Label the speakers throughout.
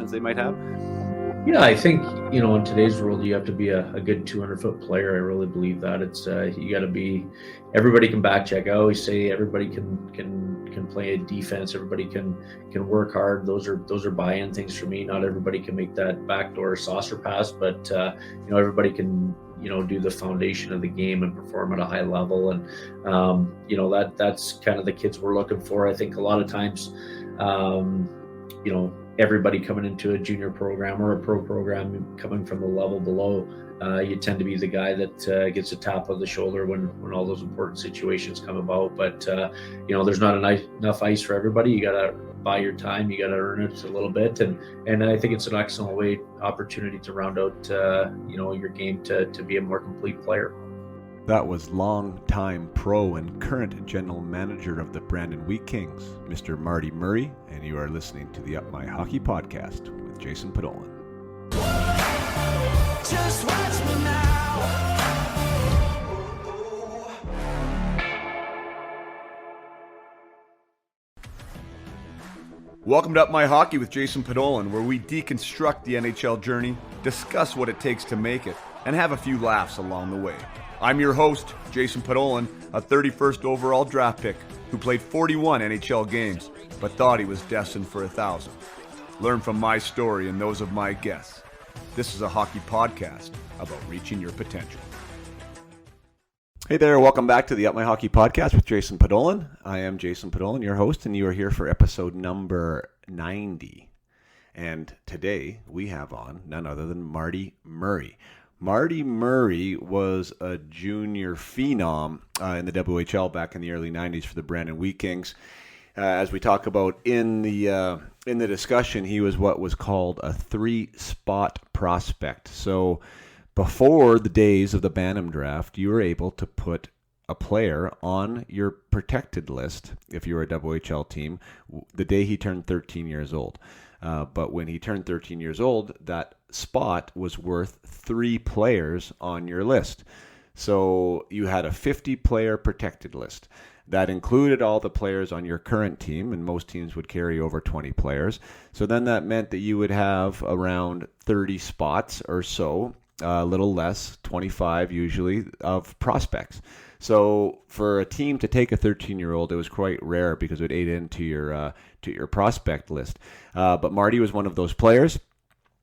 Speaker 1: aspirations they might have?
Speaker 2: Yeah, I think, in today's world, you have to be a good 200-foot player. I really believe that. It's you got to be. Everybody can back check. I always say everybody can play a defense. Everybody can work hard. Those are buy-in things for me. Not everybody can make that backdoor saucer pass, but everybody can do the foundation of the game and perform at a high level. And that's kind of the kids we're looking for. I think a lot of times, everybody coming into a junior program or a pro program coming from the level below, you tend to be the guy that gets a tap on the shoulder when all those important situations come about. But there's not enough ice for everybody. You got to buy your time. You got to earn it a little bit, and I think it's an excellent opportunity to round out your game to be a more complete player.
Speaker 3: That was longtime pro and current general manager of the Brandon Wheat Kings, Mr. Marty Murray, and you are listening to the Up My Hockey Podcast with Jason Podolin. Just watch me now. Welcome to Up My Hockey with Jason Podolin, where we deconstruct the NHL journey, discuss what it takes to make it, and have a few laughs along the way. I'm your host, Jason Podolin, a 31st overall draft pick who played 41 NHL games, but thought he was destined for 1,000. Learn from my story and those of my guests. This is a hockey podcast about reaching your potential. Hey there, welcome back to the Up My Hockey Podcast with Jason Podolin. I am Jason Podolin, your host, and you are here for episode number 90. And today we have on none other than Marty Murray. Marty Murray was a junior phenom in the WHL back in the early 90s for the Brandon Wheat Kings. As we talk about in the discussion, he was what was called a 3-spot prospect. So before the days of the Bantam draft, you were able to put a player on your protected list, if you were a WHL team, the day he turned 13 years old. But when he turned 13 years old, that spot was worth 3 players on your list. So you had a 50-player protected list. That included all the players on your current team, and most teams would carry over 20 players. So then that meant that you would have around 30 spots or so, a little less, 25 usually, of prospects. So for a team to take a 13-year-old, it was quite rare because it ate into your prospect list. But Marty was one of those players.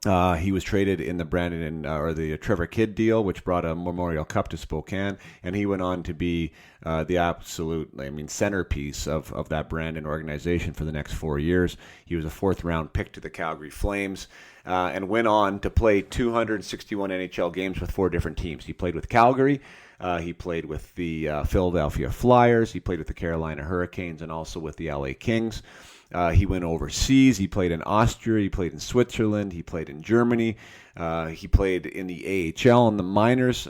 Speaker 3: He was traded in the Brandon or the Trevor Kidd deal, which brought a Memorial Cup to Spokane, and he went on to be the absolute, centerpiece of that Brandon organization for the next 4 years. He was a 4th-round pick to the Calgary Flames, and went on to play 261 NHL games with 4 different teams. He played with Calgary. He played with the Philadelphia Flyers. He played with the Carolina Hurricanes and also with the LA Kings. He went overseas. He played in Austria. He played in Switzerland. He played in Germany. He played in the AHL and the minors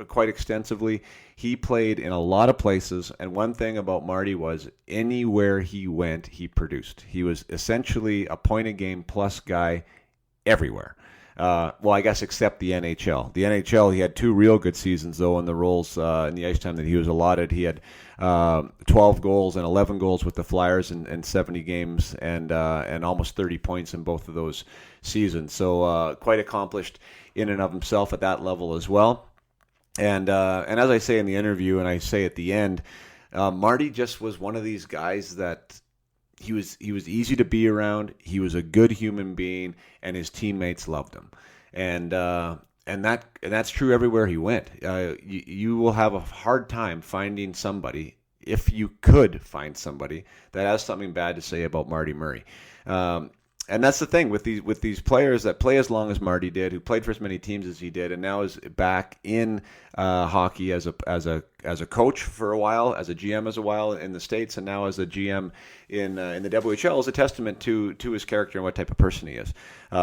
Speaker 3: quite extensively. He played in a lot of places. And one thing about Marty was anywhere he went, he produced. He was essentially a point-a-game plus guy everywhere. I guess except the NHL. The NHL, he had 2 real good seasons, though, in the roles in the ice time that he was allotted. He had 12 goals and 11 goals with the Flyers in 70 games and almost 30 points in both of those seasons. So quite accomplished in and of himself at that level as well. And as I say in the interview, and I say at the end, Marty just was one of these guys that he was easy to be around. He was a good human being, and his teammates loved him. And that's true everywhere he went. You will have a hard time finding somebody, if you could find somebody, that has something bad to say about Marty Murray. And that's the thing with these players that play as long as Marty did, who played for as many teams as he did, and now is back in hockey as a coach for a while, as a GM as a while in the States, and now as a GM in the WHL, is a testament to his character and what type of person he is.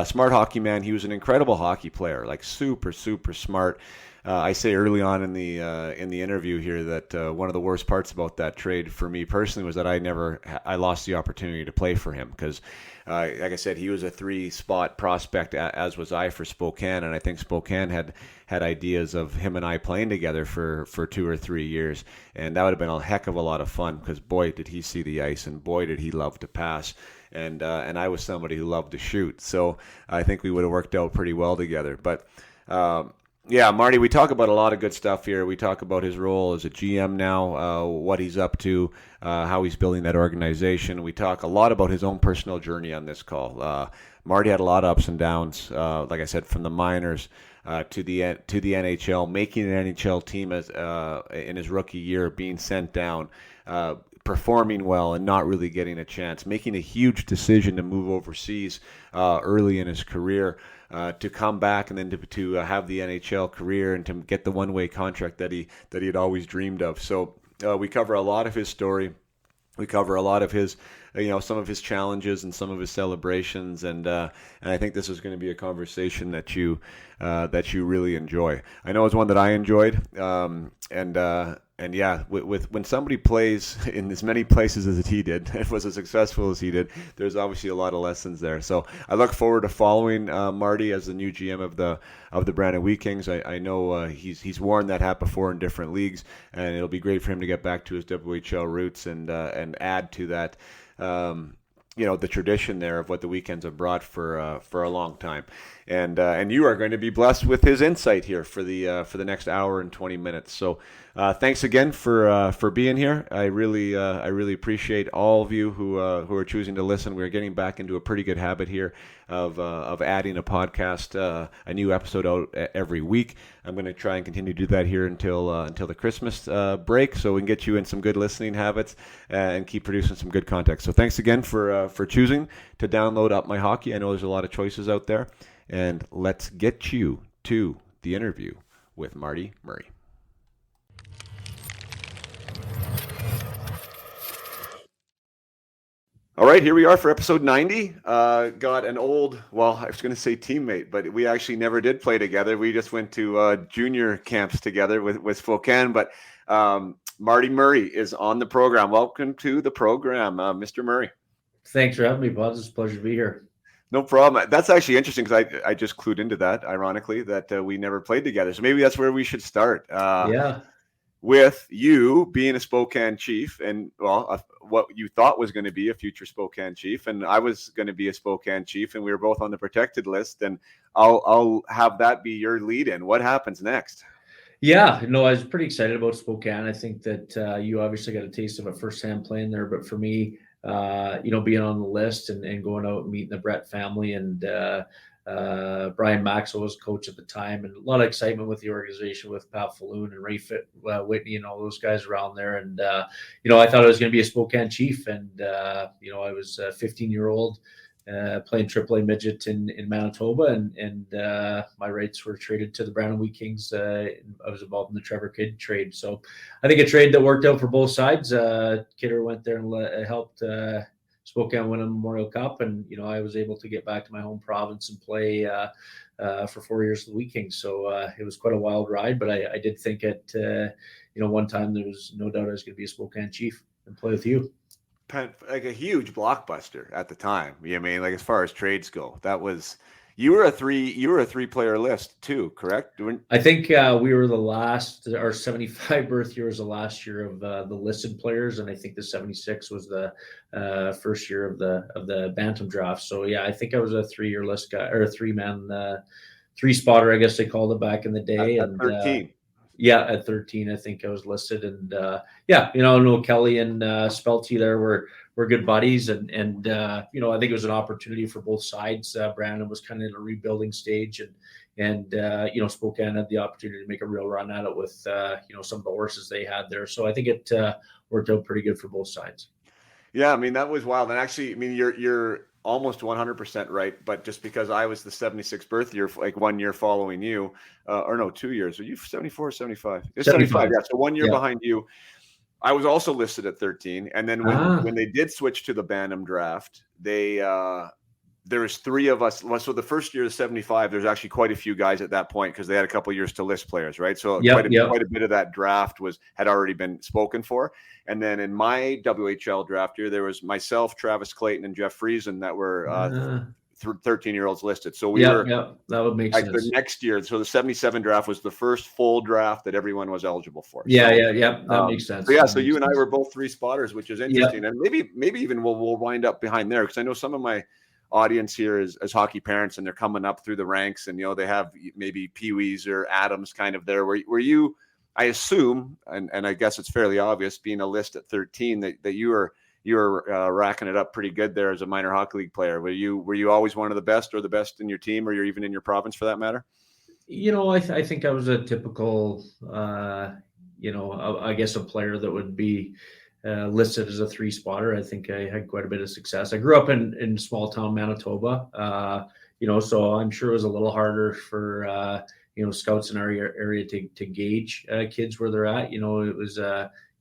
Speaker 3: Smart hockey man. He was an incredible hockey player, like super smart. I say early on in the interview here that one of the worst parts about that trade for me personally was that I lost the opportunity to play for him because, like I said, he was a 3-spot prospect, as was I for Spokane, and I think Spokane had ideas of him and I playing together for 2 or 3 years, and that would have been a heck of a lot of fun because boy did he see the ice and boy did he love to pass. and I was somebody who loved to shoot. So I think we would have worked out pretty well together. But yeah, Marty, we talk about a lot of good stuff here. We talk about his role as a GM now, what he's up to, how he's building that organization. We talk a lot about his own personal journey on this call. Marty had a lot of ups and downs, like I said, from the minors to the NHL, making an NHL team as in his rookie year, being sent down, performing well and not really getting a chance, making a huge decision to move overseas early in his career, to come back and then to have the NHL career and to get the one-way contract that he had always dreamed of. So we cover a lot of his story. We cover a lot of his, some of his challenges and some of his celebrations, and I think this is going to be a conversation that you really enjoy. I know it's one that I enjoyed, and yeah, with when somebody plays in as many places as he did, and was as successful as he did, there's obviously a lot of lessons there. So I look forward to following Marty as the new GM of the Brandon Wheat Kings. I know he's worn that hat before in different leagues, and it'll be great for him to get back to his WHL roots and add to that. The tradition there of what the Weekends have brought for a long time, and you are going to be blessed with his insight here for the next hour and 20 minutes. So thanks again for being here. I really appreciate all of you who are choosing to listen. We're getting back into a pretty good habit here of adding a podcast, a new episode out every week. I'm going to try and continue to do that here until the Christmas break, so we can get you in some good listening habits and keep producing some good content. So thanks again for choosing to download Up My Hockey. I know there's a lot of choices out there, and let's get you to the interview with Marty Murray. All right, here we are for episode 90. Got an old, I was going to say teammate, but we actually never did play together. We just went to junior camps together with Spokane. But Marty Murray is on the program. Welcome to the program, Mr. Murray.
Speaker 2: Thanks for having me, Bob. It's a pleasure to be here.
Speaker 3: No problem. That's actually interesting because I just clued into that, ironically, that we never played together. So maybe that's where we should start.
Speaker 2: Yeah.
Speaker 3: With you being a Spokane Chief and, what you thought was going to be a future Spokane Chief, and I was going to be a Spokane Chief, and we were both on the protected list, and I'll have that be your lead-in. What happens next?
Speaker 2: Yeah, no, I was pretty excited about Spokane. I think that you obviously got a taste of it firsthand playing there, but for me, being on the list and going out and meeting the Brett family and Brian Maxwell was coach at the time, and a lot of excitement with the organization with Pat Falloon and Ray Whitney and all those guys around there. And, I thought I was going to be a Spokane Chief. And, I was a 15-year-old playing AAA midget in Manitoba, and my rights were traded to the Brandon Wheat Kings. I was involved in the Trevor Kidd trade. So I think a trade that worked out for both sides. Kidder went there and helped Spokane win a Memorial Cup, and I was able to get back to my home province and play for 4 years with the Wheat Kings. So it was quite a wild ride, but I did think at one time there was no doubt I was going to be a Spokane Chief and play with you.
Speaker 3: Like a huge blockbuster at the time. I mean, like as far as trades go, that was you were a 3-player list too, correct?
Speaker 2: I think we were the last. Our 75 birth year was the last year of the listed players, and I think the 76 was the first year of the Bantam draft. So yeah, I think I was a 3-year list guy or a 3-man 3-spotter, I guess they called it back in the day.
Speaker 3: At 13.
Speaker 2: At 13, I think I was listed, and no Kelly and Spelty there were good buddies, and I think it was an opportunity for both sides. Brandon was kind of in a rebuilding stage, and Spokane had the opportunity to make a real run at it with some of the horses they had there. So I think it worked out pretty good for both sides.
Speaker 3: Yeah, I mean that was wild, and actually, I mean you're almost 100% right, but just because I was the 76th birth year, like 1 year following you, or no, 2 years. Are you 74 or 75? It's 75. Yeah, so 1 year behind you. I was also listed at 13, and then when they did switch to the Bantam draft, there was 3 of us. So the first year of 75, there's actually quite a few guys at that point because they had a couple of years to list players, right? So quite a bit of that draft had already been spoken for. And then in my WHL draft year, there was myself, Travis Clayton, and Jeff Friesen that were 13-year-olds listed. So we were
Speaker 2: that would make
Speaker 3: like
Speaker 2: sense.
Speaker 3: the next year. So the 77 draft was the first full draft that everyone was eligible for.
Speaker 2: That makes sense.
Speaker 3: So you and I were both 3 spotters, which is interesting. And maybe even we'll wind up behind there, because I know some of my audience here is hockey parents, and they're coming up through the ranks, and they have maybe Pee-wees or Adams kind of there. Were you, I assume, and I guess it's fairly obvious, being a list at 13, that you were racking it up pretty good there as a minor hockey league player. Were you always one of the best, or the best in your team, or you're even in your province for that matter?
Speaker 2: I think I was a typical, I guess a player that would be listed as a 3-spotter. I think I had quite a bit of success. I grew up in small town Manitoba, so I'm sure it was a little harder for, scouts in our area to gauge kids where they're at. It was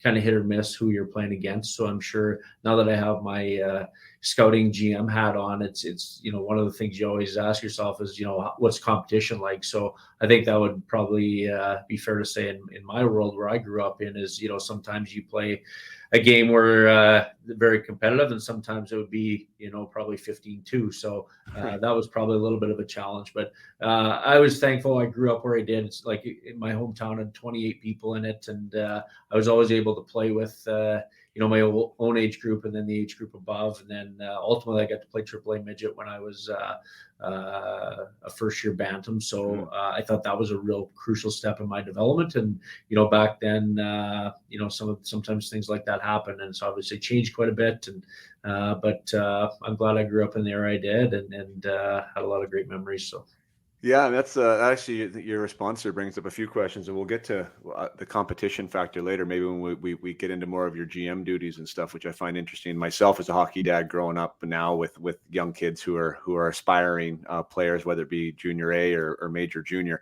Speaker 2: kind of hit or miss who you're playing against. So I'm sure now that I have my scouting GM hat on, it's one of the things you always ask yourself is, what's competition like? So I think that would probably be fair to say in my world where I grew up in is, sometimes you play a game where very competitive, and sometimes it would be, probably 15-2. So that was probably a little bit of a challenge, but I was thankful I grew up where I did. It's like in my hometown had 28 people in it, and I was always able to play with my own age group and then the age group above. And then ultimately I got to play AAA midget when I was a first-year bantam. So I thought that was a real crucial step in my development. And, back then, sometimes things like that happen, and it's obviously changed quite a bit. And but I'm glad I grew up in the area I did, and had a lot of great memories. So.
Speaker 3: Yeah, that's actually your response there brings up a few questions, and we'll get to the competition factor later, maybe when we get into more of your GM duties and stuff, which I find interesting. Myself as a hockey dad growing up now with young kids who are aspiring players, whether it be junior A or major junior.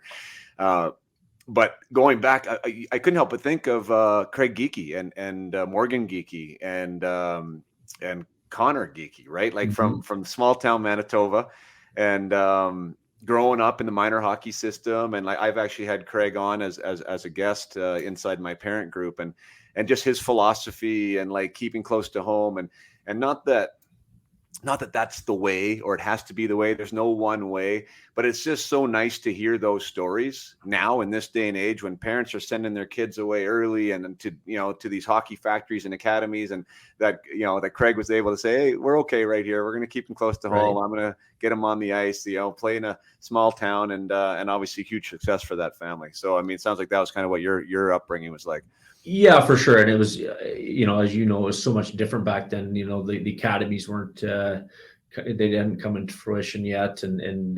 Speaker 3: But going back, I couldn't help but think of Craig Geeky and Morgan Geeky and Connor Geeky, right? Like from small town Manitoba, and growing up in the minor hockey system. And I've actually had Craig on as a guest inside my parent group, and just his philosophy and like keeping close to home, and not that that's the way, or it has to be the way. There's no one way, but it's just so nice to hear those stories now in this day and age when parents are sending their kids away early and to these hockey factories and academies, and that Craig was able to say, hey, we're okay right here. We're going to keep them close to home. I'm going to get them on the ice, play in a small town, and obviously huge success for that family. So, I mean, it sounds like that was kind of what your upbringing was like.
Speaker 2: Yeah, for sure. And it was, as it was so much different back then. The academies weren't, they didn't come into fruition yet. And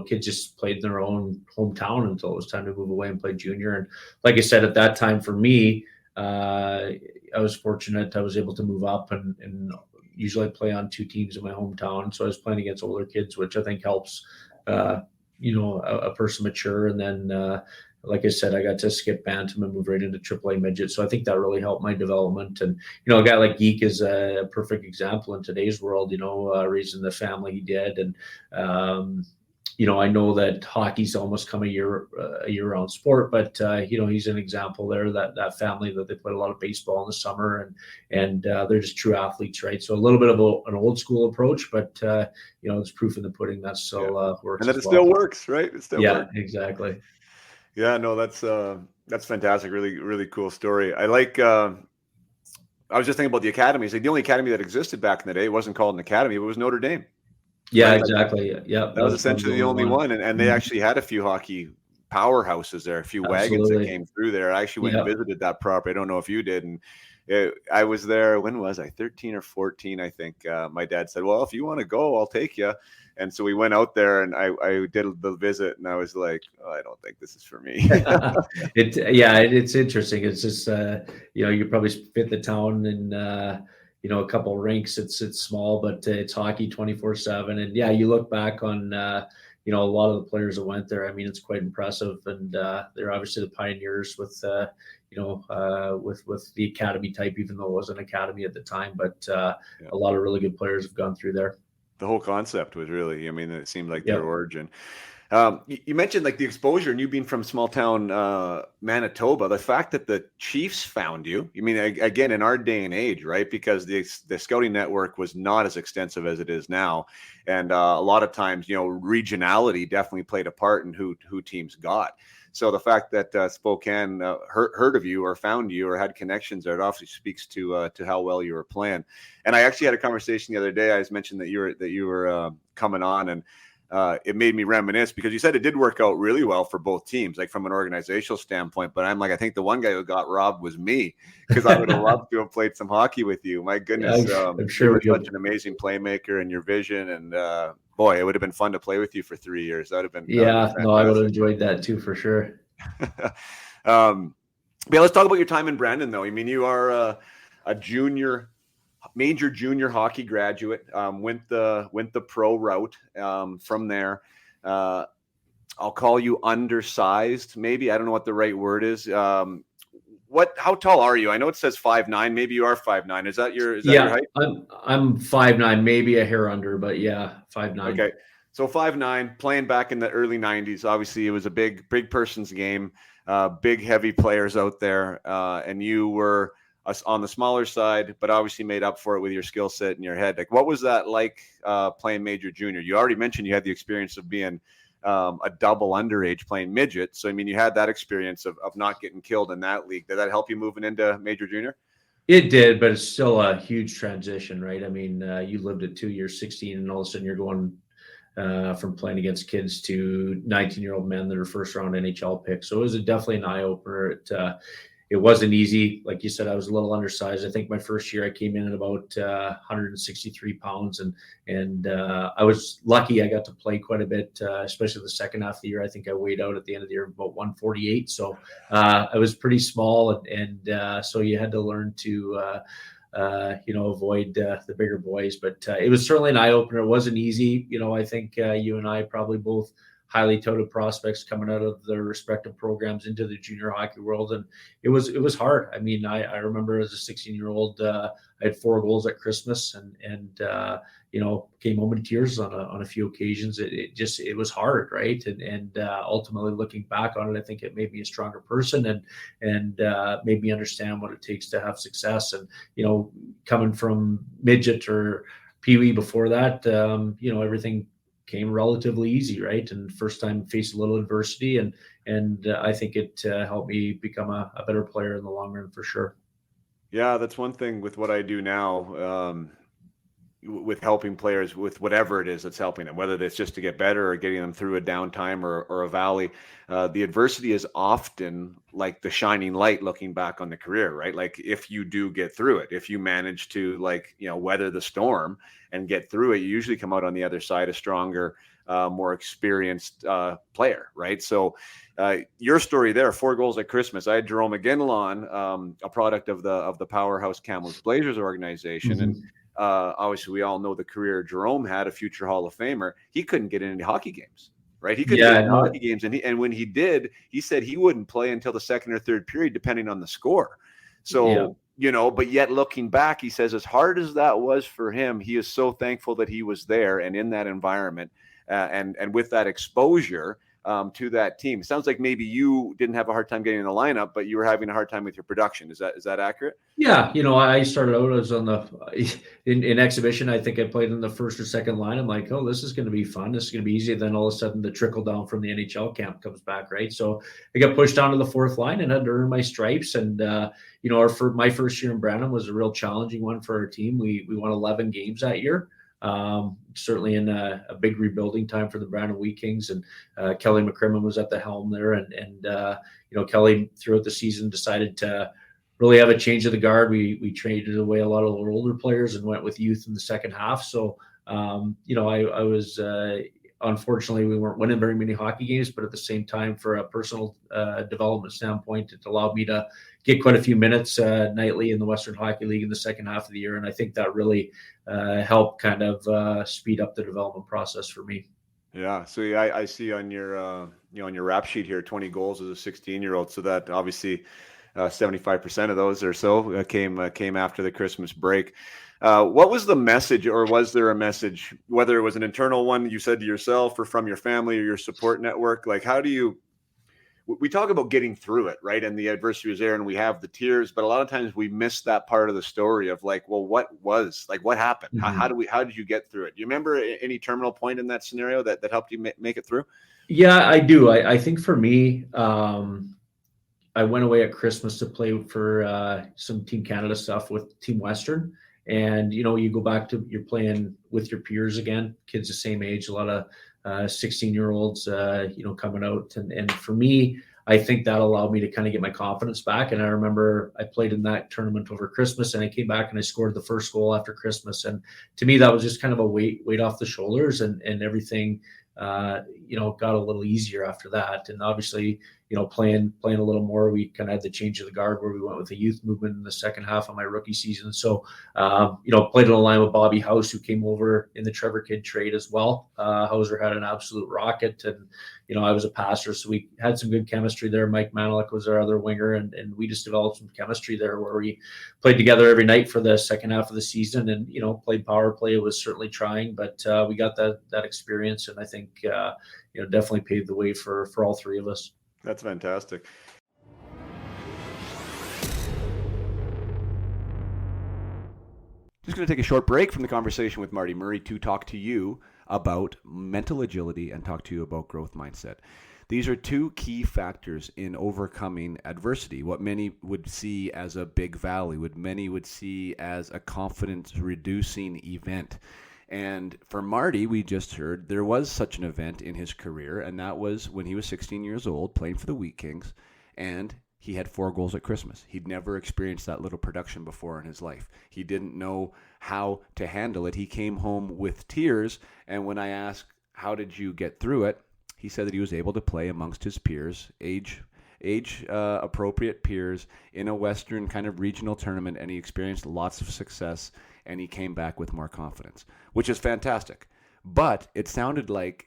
Speaker 2: kids just played in their own hometown until it was time to move away and play junior. And like I said, at that time for me, I was fortunate. I was able to move up and usually play on 2 teams in my hometown. So I was playing against older kids, which I think helps, a person mature. And then, like I said, I got to skip bantam and move right into AAA midget. So I think that really helped my development. And, a guy like Geek is a perfect example in today's world, raising the family he did. And, I know that hockey's almost come a year-round sport, but, he's an example there, that family that they played a lot of baseball in the summer, and they're just true athletes, right? So a little bit of an old school approach, but, it's proof in the pudding that still works.
Speaker 3: And that it still works, right? It still works.
Speaker 2: Yeah, exactly.
Speaker 3: Yeah, no, that's fantastic. Really, really cool story. I like, I was just thinking about the academies. Like the only academy that existed back in the day, it wasn't called an academy, but it was Notre Dame.
Speaker 2: Yeah,
Speaker 3: right?
Speaker 2: Exactly. Yeah.
Speaker 3: That was essentially the only one. And they actually had a few hockey powerhouses there, a few wagons that came through there. I actually went and visited that property. I don't know if you did. And I was there, when was I? 13 or 14, I think. My dad said, well, if you want to go, I'll take you. And so we went out there, and I did the visit, and I was like, oh, I don't think this is for me.
Speaker 2: It's interesting. It's just, you probably fit the town in, a couple rinks. It's small, but it's hockey 24/7. And you look back on, a lot of the players that went there. I mean, it's quite impressive. And they're obviously the pioneers with the academy type, even though it wasn't an academy at the time. But a lot of really good players have gone through there.
Speaker 3: The whole concept was really, it seemed like their origin. You mentioned like the exposure and you being from small town Manitoba, the fact that the Chiefs found you. I mean, again, in our day and age, right? Because the scouting network was not as extensive as it is now. And a lot of times, regionality definitely played a part in who teams got. So the fact that Spokane heard of you or found you or had connections there, it obviously speaks to how well you were playing. And I actually had a conversation the other day. I was mentioned that you were coming on, and it made me reminisce because you said it did work out really well for both teams, like from an organizational standpoint. But I'm like, I think the one guy who got robbed was me, because I would have loved to have played some hockey with you. My goodness,
Speaker 2: I'm sure
Speaker 3: you were such an amazing playmaker, and your vision, and boy, it would have been fun to play with you for 3 years. That would have been
Speaker 2: I would have enjoyed that too for sure.
Speaker 3: Yeah, let's talk about your time in Brandon, though. I mean, you are a major junior hockey graduate, went the pro route. From there, I'll call you undersized, maybe. I don't know what the right word is. How tall are you? I know it says 5'9". Maybe you are 5'9". Is that your height?
Speaker 2: I'm 5'9", maybe a hair under, but yeah, 5'9".
Speaker 3: Okay. So 5'9", playing back in the early 90s. Obviously, it was a big person's game, big, heavy players out there. And you were on the smaller side, but obviously made up for it with your skill set and your head. Like, what was that like playing major junior? You already mentioned you had the experience of being a double underage playing midget. So, I mean, you had that experience of not getting killed in that league. Did that help you moving into major junior?
Speaker 2: It did, but it's still a huge transition, right? I mean, you lived it 2 years, 16, and all of a sudden you're going from playing against kids to 19-year-old men that are first-round NHL picks. So it was definitely an eye-opener. It wasn't easy. Like you said, I was a little undersized. I think my first year I came in at about 163 pounds, and I was lucky I got to play quite a bit, especially the second half of the year. I think I weighed out at the end of the year about 148. So I was pretty small, and so you had to learn to avoid the bigger boys. But it was certainly an eye-opener. It wasn't easy. I think you and I probably both highly touted prospects coming out of their respective programs into the junior hockey world, and it was hard. I mean, I remember as a 16-year-old, I had 4 goals at Christmas, and came home in tears on a few occasions. It was hard, right? And ultimately, looking back on it, I think it made me a stronger person and made me understand what it takes to have success. And coming from midget or peewee before that, everything came relatively easy, right? And first time faced a little adversity, and I think it helped me become a better player in the long run for sure.
Speaker 3: Yeah, that's one thing with what I do now, with helping players with whatever it is that's helping them, whether it's just to get better or getting them through a downtime or a valley. The adversity is often like the shining light looking back on the career, right? Like if you do get through it, if you manage to weather the storm and get through it, you usually come out on the other side a stronger, more experienced player, right? So your story there, 4 goals at Christmas. I had Jerome Aguinalon, a product of the powerhouse Kamloops Blazers organization.
Speaker 2: Mm-hmm.
Speaker 3: And obviously we all know the career Jerome had, a future Hall of Famer. He couldn't get into hockey games, right? He couldn't get into hockey games. And when he did, he said he wouldn't play until the second or third period, depending on the score. So, but yet looking back, he says, as hard as that was for him, he is so thankful that he was there and in that environment and with that exposure to that team. It sounds like maybe you didn't have a hard time getting in the lineup, but you were having a hard time with your production. Is that accurate?
Speaker 2: Yeah, I started out as on in exhibition. I think I played in the first or second line. I'm like, oh, this is going to be fun. This is going to be easy. Then all of a sudden, the trickle down from the NHL camp comes back, right? So I got pushed down to the 4th line and had to earn my stripes. And my first year in Brandon was a real challenging one for our team. We won 11 games that year. Certainly in a big rebuilding time for the Brandon Wheat Kings, and Kelly McCrimmon was at the helm there, and Kelly throughout the season decided to really have a change of the guard. We traded away a lot of our older players and went with youth in the second half. So I was unfortunately we weren't winning very many hockey games, but at the same time, for a personal development standpoint, it allowed me to get quite a few minutes nightly in the Western Hockey League in the second half of the year, and I think that really helped kind of speed up the development process for me.
Speaker 3: Yeah. So I see on your on your rap sheet here, 20 goals as a 16-year-old. So that obviously 75% of those or so came after the Christmas break. What was the message, or was there a message, whether it was an internal one you said to yourself or from your family or your support network? Like, how do you, we talk about getting through it, right? And the adversity was there and we have the tears, but a lot of times we miss that part of the story of like, well, what happened?
Speaker 2: Mhm.
Speaker 3: How did you get through it? Do you remember any terminal point in that scenario that helped you make it through?
Speaker 2: Yeah, I do. I think for me, I went away at Christmas to play for some Team Canada stuff with Team Western. And, you go back to you're playing with your peers again, kids the same age, a lot of 16-year-olds, coming out. And for me, I think that allowed me to kind of get my confidence back. And I remember I played in that tournament over Christmas and I came back and I scored the first goal after Christmas. And to me, that was just kind of a weight off the shoulders, and everything, got a little easier after that. And obviously, playing a little more, we kind of had the change of the guard where we went with the youth movement in the second half of my rookie season. So, played in a line with Bobby House, who came over in the Trevor Kidd trade as well. Hauser had an absolute rocket, and, I was a passer, so we had some good chemistry there. Mike Manilik was our other winger, and we just developed some chemistry there where we played together every night for the second half of the season, and, played power play. It was certainly trying, but we got that experience, and I think, definitely paved the way for all three of us.
Speaker 3: That's fantastic. Just going to take a short break from the conversation with Marty Murray to talk to you about mental agility and talk to you about growth mindset. These are two key factors in overcoming adversity, what many would see as a big valley, what many would see as a confidence-reducing event. And for Marty, we just heard there was such an event in his career, and that was when he was 16 years old, playing for the Wheat Kings, and he had 4 goals at Christmas. He'd never experienced that little production before in his life. He didn't know how to handle it. He came home with tears, and when I asked, how did you get through it, he said that he was able to play amongst his peers, age appropriate peers, in a Western kind of regional tournament, and he experienced lots of success, and he came back with more confidence, which is fantastic. But it sounded like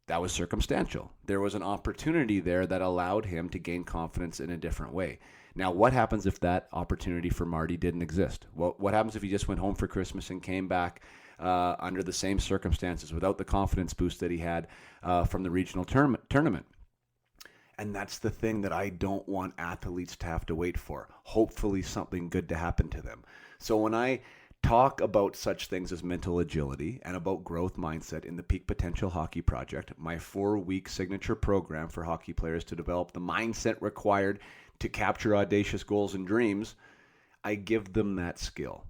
Speaker 3: that was circumstantial. There was an opportunity there that allowed him to gain confidence in a different way. Now, what happens if that opportunity for Marty didn't exist? What happens if he just went home for Christmas and came back under the same circumstances without the confidence boost that he had from the regional tournament? And that's the thing that I don't want athletes to have to wait for. Hopefully something good to happen to them. So when I talk about such things as mental agility and about growth mindset in the Peak Potential Hockey Project, my 4-week signature program for hockey players to develop the mindset required to capture audacious goals and dreams, I give them that skill.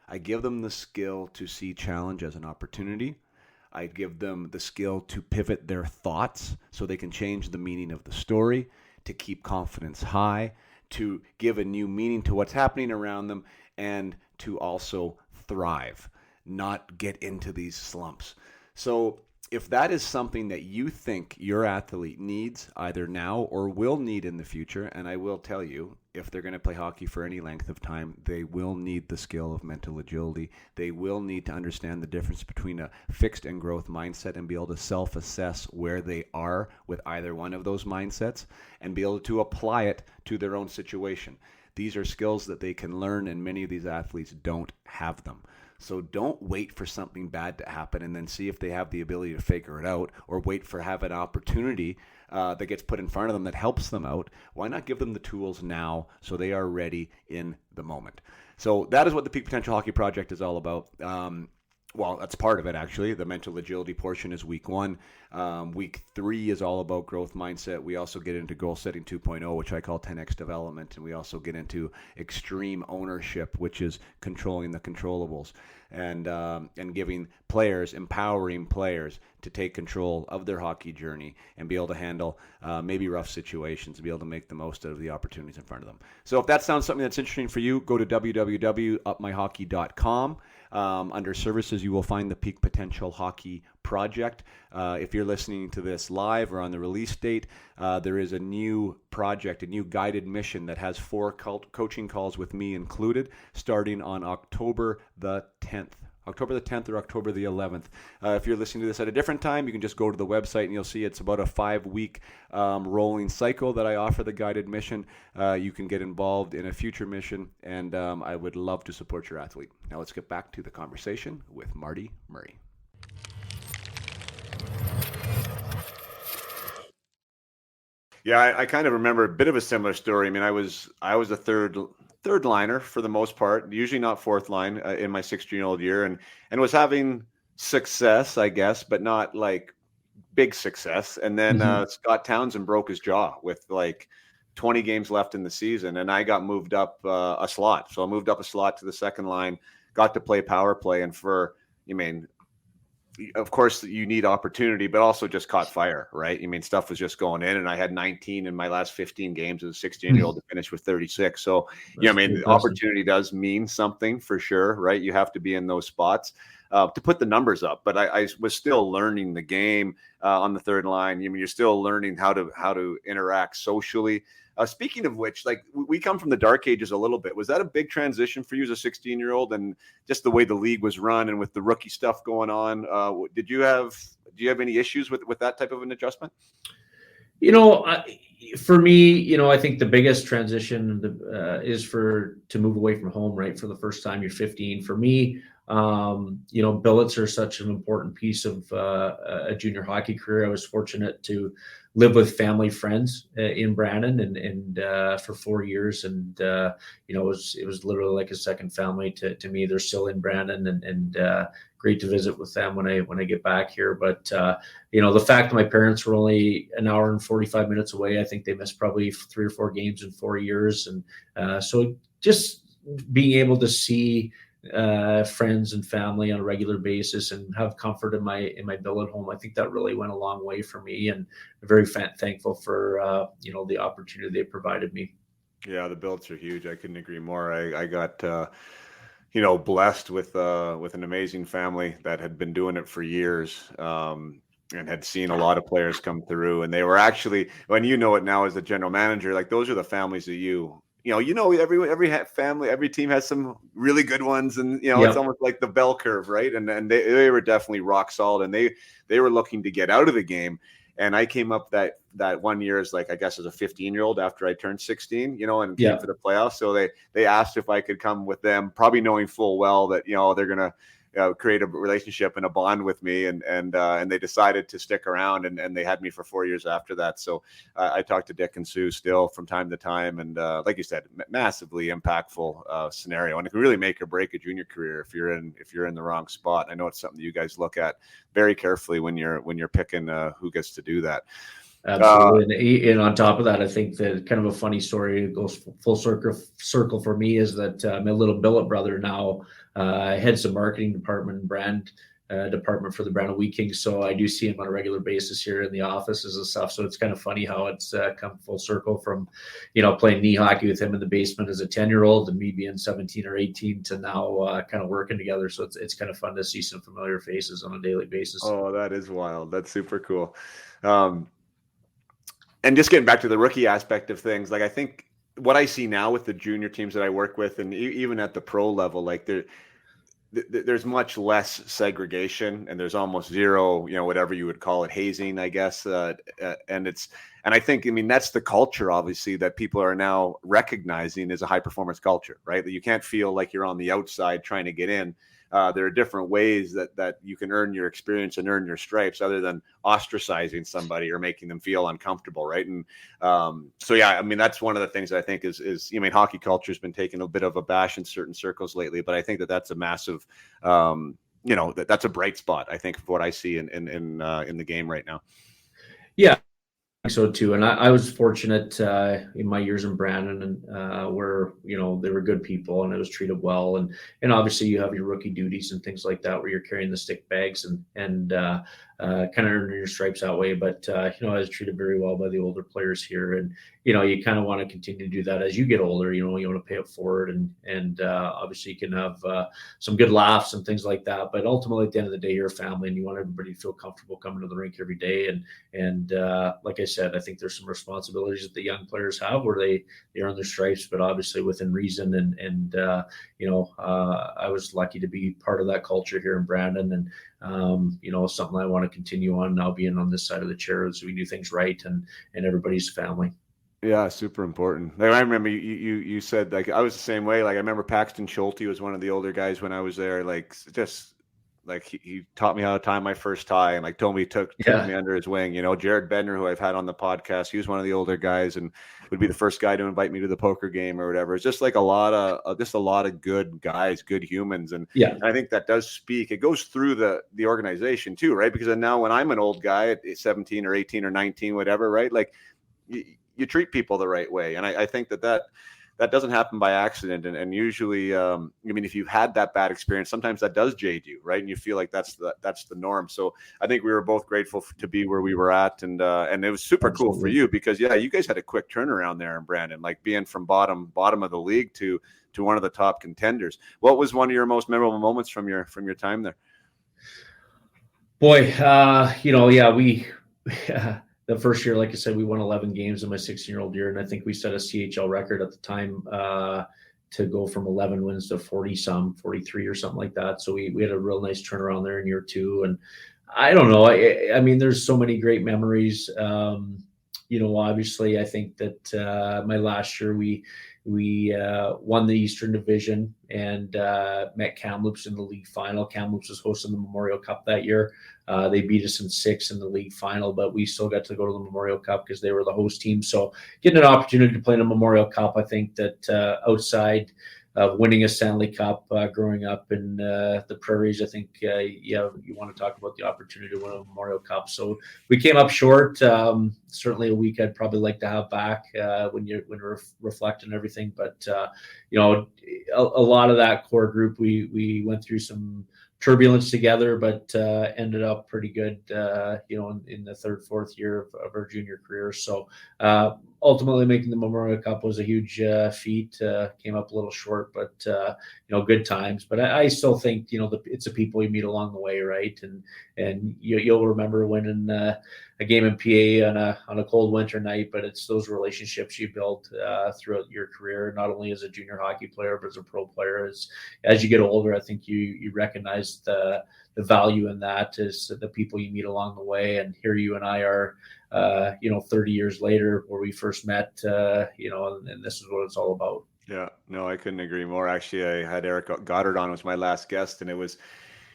Speaker 3: I give them the skill to see challenge as an opportunity. I give them the skill to pivot their thoughts so they can change the meaning of the story, to keep confidence high, to give a new meaning to what's happening around them, and to also thrive, not get into these slumps. So if that is something that you think your athlete needs either now or will need in the future, and I will tell you, if they're going to play hockey for any length of time, they will need the skill of mental agility. They will need to understand the difference between a fixed and growth mindset and be able to self-assess where they are with either one of those mindsets and be able to apply it to their own situation. These are skills that they can learn, and many of these athletes don't have them. So don't wait for something bad to happen and then see if they have the ability to figure it out, or wait for have an opportunity that gets put in front of them that helps them out. Why not give them the tools now so they are ready in the moment? So that is what the Peak Potential Hockey Project is all about. Well, that's part of it, actually. The mental agility portion is week 1. Week 3 is all about growth mindset. We also get into goal setting 2.0, which I call 10x development. And we also get into extreme ownership, which is controlling the controllables, and giving players, empowering players to take control of their hockey journey and be able to handle maybe rough situations, and be able to make the most out of the opportunities in front of them. So if that sounds something that's interesting for you, go to www.upmyhockey.com. Under services, you will find the Peak Potential Hockey Project. If you're listening to this live or on the release date, there is a new project, a new guided mission that has 4 coaching calls with me included, starting on October the 10th. October the 10th or October the 11th. If you're listening to this at a different time, you can just go to the website and you'll see it's about a 5-week rolling cycle that I offer the guided mission. You can get involved in a future mission, and I would love to support your athlete. Now let's get back to the conversation with Marty Murray. Yeah, I kind of remember a bit of a similar story. I mean, I was a third liner for the most part, usually not fourth line in my 16-year-old year, and was having success, I guess, but not like big success. And then Scott Townsend broke his jaw with like 20 games left in the season, and I got moved up a slot. So I moved up a slot to the second line, got to play power play, and of course, you need opportunity, but also just caught fire, right? I mean, stuff was just going in, and I had 19 in my last 15 games as a 16-year-old to finish with 36. So, opportunity does mean something for sure, right? You have to be in those spots to put the numbers up. But I was still learning the game on the third line. I mean, you're still learning how to interact socially. Speaking of which, like we come from the dark ages a little bit. Was that a big transition for you as a 16-year-old, and just the way the league was run and with the rookie stuff going on? Do you have any issues with that type of an adjustment?
Speaker 2: For me, I think the biggest transition is to move away from home, right? For the first time, you're 15. For me, billets are such an important piece of a junior hockey career. I was fortunate to live with family friends in Brandon and for 4 years. And, it was literally like a second family to me. They're still in Brandon and great to visit with them when I get back here. But, the fact that my parents were only an hour and 45 minutes away, I think they missed probably 3 or 4 games in 4 years. And so just being able to see friends and family on a regular basis and have comfort in my billet home, I think that really went a long way for me, and I'm very thankful for the opportunity they provided me.
Speaker 3: Yeah, the billets are huge. I couldn't agree more. I got blessed with an amazing family that had been doing it for years, and had seen a lot of players come through, and they were actually, when it now as the general manager, like those are the families that every family, every team has some really good ones, and it's almost like the bell curve, right? And they were definitely rock solid, and they were looking to get out of the game. And I came up that 1 year as like, I guess, as a 15-year-old after I turned 16, and came for the playoffs. So they asked if I could come with them, probably knowing full well that they're gonna create a relationship and a bond with me, and they decided to stick around, and they had me for 4 years after that. So I talked to Dick and Sue still from time to time, and like you said, massively impactful scenario, and it can really make or break a junior career if you're in the wrong spot. I know it's something that you guys look at very carefully when you're picking who gets to do that.
Speaker 2: Absolutely. And on top of that, I think that kind of a funny story goes full circle for me is that my little billet brother now heads the marketing department and brand department for the Brandon Wheat Kings. So I do see him on a regular basis here in the offices and stuff. So it's kind of funny how it's come full circle from, playing knee hockey with him in the basement as a 10-year-old and me being 17 or 18 to now kind of working together. So it's kind of fun to see some familiar faces on a daily basis.
Speaker 3: Oh, that is wild. That's super cool. And just getting back to the rookie aspect of things, like I think what I see now with the junior teams that I work with, and even at the pro level, like there's much less segregation, and there's almost zero, whatever you would call it, hazing, I guess. And I think, that's the culture, obviously, that people are now recognizing as a high performance culture, right? That you can't feel like you're on the outside trying to get in. There are different ways that you can earn your experience and earn your stripes other than ostracizing somebody or making them feel uncomfortable, right? And that's one of the things I think is hockey culture has been taking a bit of a bash in certain circles lately, but I think that's a massive, that's a bright spot, I think, for what I see in the game right now.
Speaker 2: Yeah. So too, and I was fortunate in my years in Brandon, and where they were good people and I was treated well, and obviously you have your rookie duties and things like that where you're carrying the stick bags and kind of earning your stripes that way. But I was treated very well by the older players here, and you kind of want to continue to do that as you get older. You want to pay it forward, and obviously you can have some good laughs and things like that. But ultimately, at the end of the day, you're a family, and you want everybody to feel comfortable coming to the rink every day. And like I said, I think there's some responsibilities that the young players have where they earn their stripes, but obviously within reason. And I was lucky to be part of that culture here in Brandon, and something I want to continue on now, being on this side of the chair, as we do things right, and everybody's family.
Speaker 3: Yeah, super important. Like, I remember you said, like, I was the same way. Like, I remember Paxton Schulte was one of the older guys when I was there. Like, just like he taught me how to tie my first tie, and like told me took me under his wing. Jared Bednar, who I've had on the podcast, he was one of the older guys and would be the first guy to invite me to the poker game or whatever. It's just like a lot of good guys, good humans, and I think that does speak. It goes through the organization too, right? Because now when I'm an old guy at 17 or 18 or 19, whatever, right? Like you treat people the right way. And I think that doesn't happen by accident. And usually, if you've had that bad experience, sometimes that does jade you, right? And you feel like that's the norm. So I think we were both grateful to be where we were at. And it was super cool for you because, you guys had a quick turnaround there in Brandon, like being from bottom of the league to one of the top contenders. What was one of your most memorable moments from your time there?
Speaker 2: Boy, we the first year, like I said, we won 11 games in my 16-year-old year, and I think we set a CHL record at the time to go from 11 wins to 43 or something like that. So we had a real nice turnaround there in year two. And I don't know. I mean, there's so many great memories. Obviously, I think that my last year we won the Eastern Division and met Kamloops in the league final. Kamloops was hosting the Memorial Cup that year. They beat us in 6 in the league final, but we still got to go to the Memorial Cup because they were the host team. So getting an opportunity to play in a Memorial Cup, I think that outside of winning a Stanley Cup, growing up in the prairies, I think, you want to talk about the opportunity to win a Memorial Cup. So we came up short. Certainly a week I'd probably like to have back when you reflect on everything. But, a lot of that core group, we went through some turbulence together, but ended up pretty good, in the third, fourth year of our junior career. So ultimately making the Memorial Cup was a huge feat. Came up a little short, but good times. But I still think it's the people you meet along the way, right? And you'll remember winning a game in PA on a cold winter night, but it's those relationships you build throughout your career, not only as a junior hockey player but as a pro player. As you get older, I think you recognize the value in that is the people you meet along the way. And here you and I are 30 years later, where we first met, and this is what it's all about.
Speaker 3: Yeah, no, I couldn't agree more. Actually, I had Eric Goddard on, was my last guest, and it was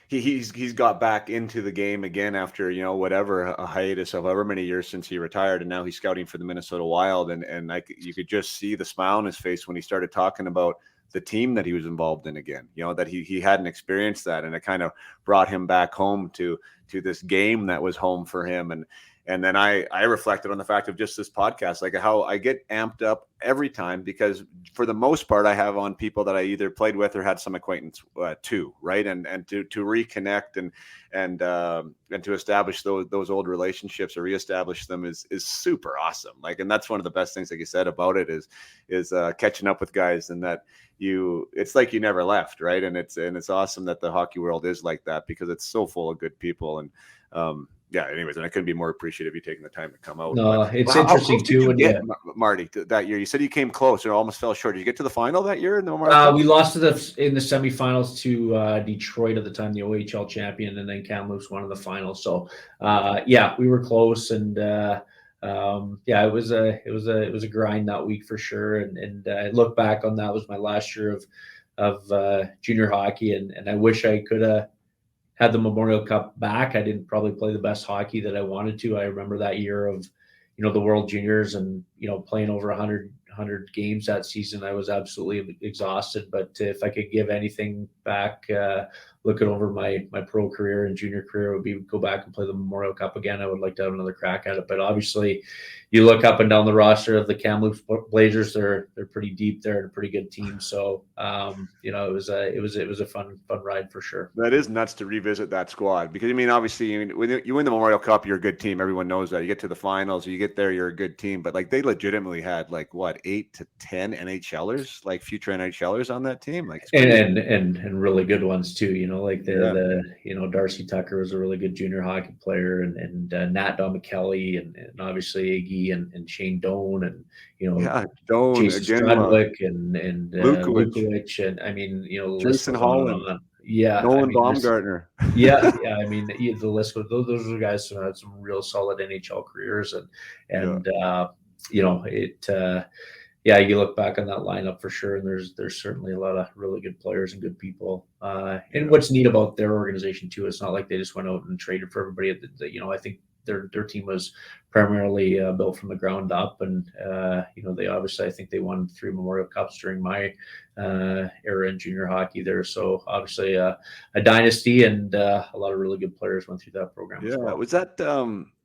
Speaker 3: he's got back into the game again after a hiatus of however many years since he retired, and now he's scouting for the Minnesota Wild, and you could just see the smile on his face when he started talking about the team that he was involved in again, that he hadn't experienced that, and it kind of brought him back home to this game that was home for him. And then I reflected on the fact of just this podcast, like how I get amped up every time, because for the most part, I have on people that I either played with or had some acquaintance to, right? And to reconnect and to establish those old relationships or reestablish them is super awesome. Like, and that's one of the best things, like you said, about it is catching up with guys, and that it's like you never left, right? And it's awesome that the hockey world is like that, because it's so full of good people. And anyways, and I couldn't be more appreciative of you taking the time to come out.
Speaker 2: No, it's interesting too.
Speaker 3: When Marty, that year, you said you came close or almost fell short. Did you get to the final that year?
Speaker 2: We lost in the semifinals to Detroit at the time, the OHL champion, and then Kamloops won in the final. So we were close, and it was a grind that week for sure. And I look back on that was my last year of junior hockey, and I wish I could have had the Memorial Cup back. I didn't probably play the best hockey that I wanted to. I remember that year of, the World Juniors and, playing over 100 games that season. I was absolutely exhausted, but if I could give anything back, looking over my pro career and junior career, would be go back and play the Memorial Cup again. I would like to have another crack at it. But obviously you look up and down the roster of the Kamloops Blazers, they're pretty deep there and a pretty good team. So it was a fun ride for sure.
Speaker 3: That is nuts to revisit that squad, because obviously when you win the Memorial Cup, you're a good team. Everyone knows that. You get to the finals, you get there, you're a good team. But like, they legitimately had 8 to 10 NHLers, like future NHLers on that team, like,
Speaker 2: and really good ones too. like Darcy Tucker was a really good junior hockey player, and Nat Domicelli, and obviously Iggy and Shane Doan, and
Speaker 3: Doan
Speaker 2: Jason
Speaker 3: again,
Speaker 2: Strudwick and
Speaker 3: Lukovic,
Speaker 2: Lukovic, and I mean, the list
Speaker 3: Jason
Speaker 2: goes on
Speaker 3: Holland,
Speaker 2: and on. Yeah, I
Speaker 3: Nolan
Speaker 2: mean,
Speaker 3: Baumgartner.
Speaker 2: yeah. I mean, the list goes. Those are guys who had some real solid NHL careers, and you look back on that lineup for sure, and there's certainly a lot of really good players and good people. And what's neat about their organization too, it's not like they just went out and traded for everybody. I think their team was primarily built from the ground up, and they obviously, I think they won 3 Memorial Cups during my era in junior hockey there. So obviously a dynasty, and a lot of really good players went through that program as well.
Speaker 3: Was that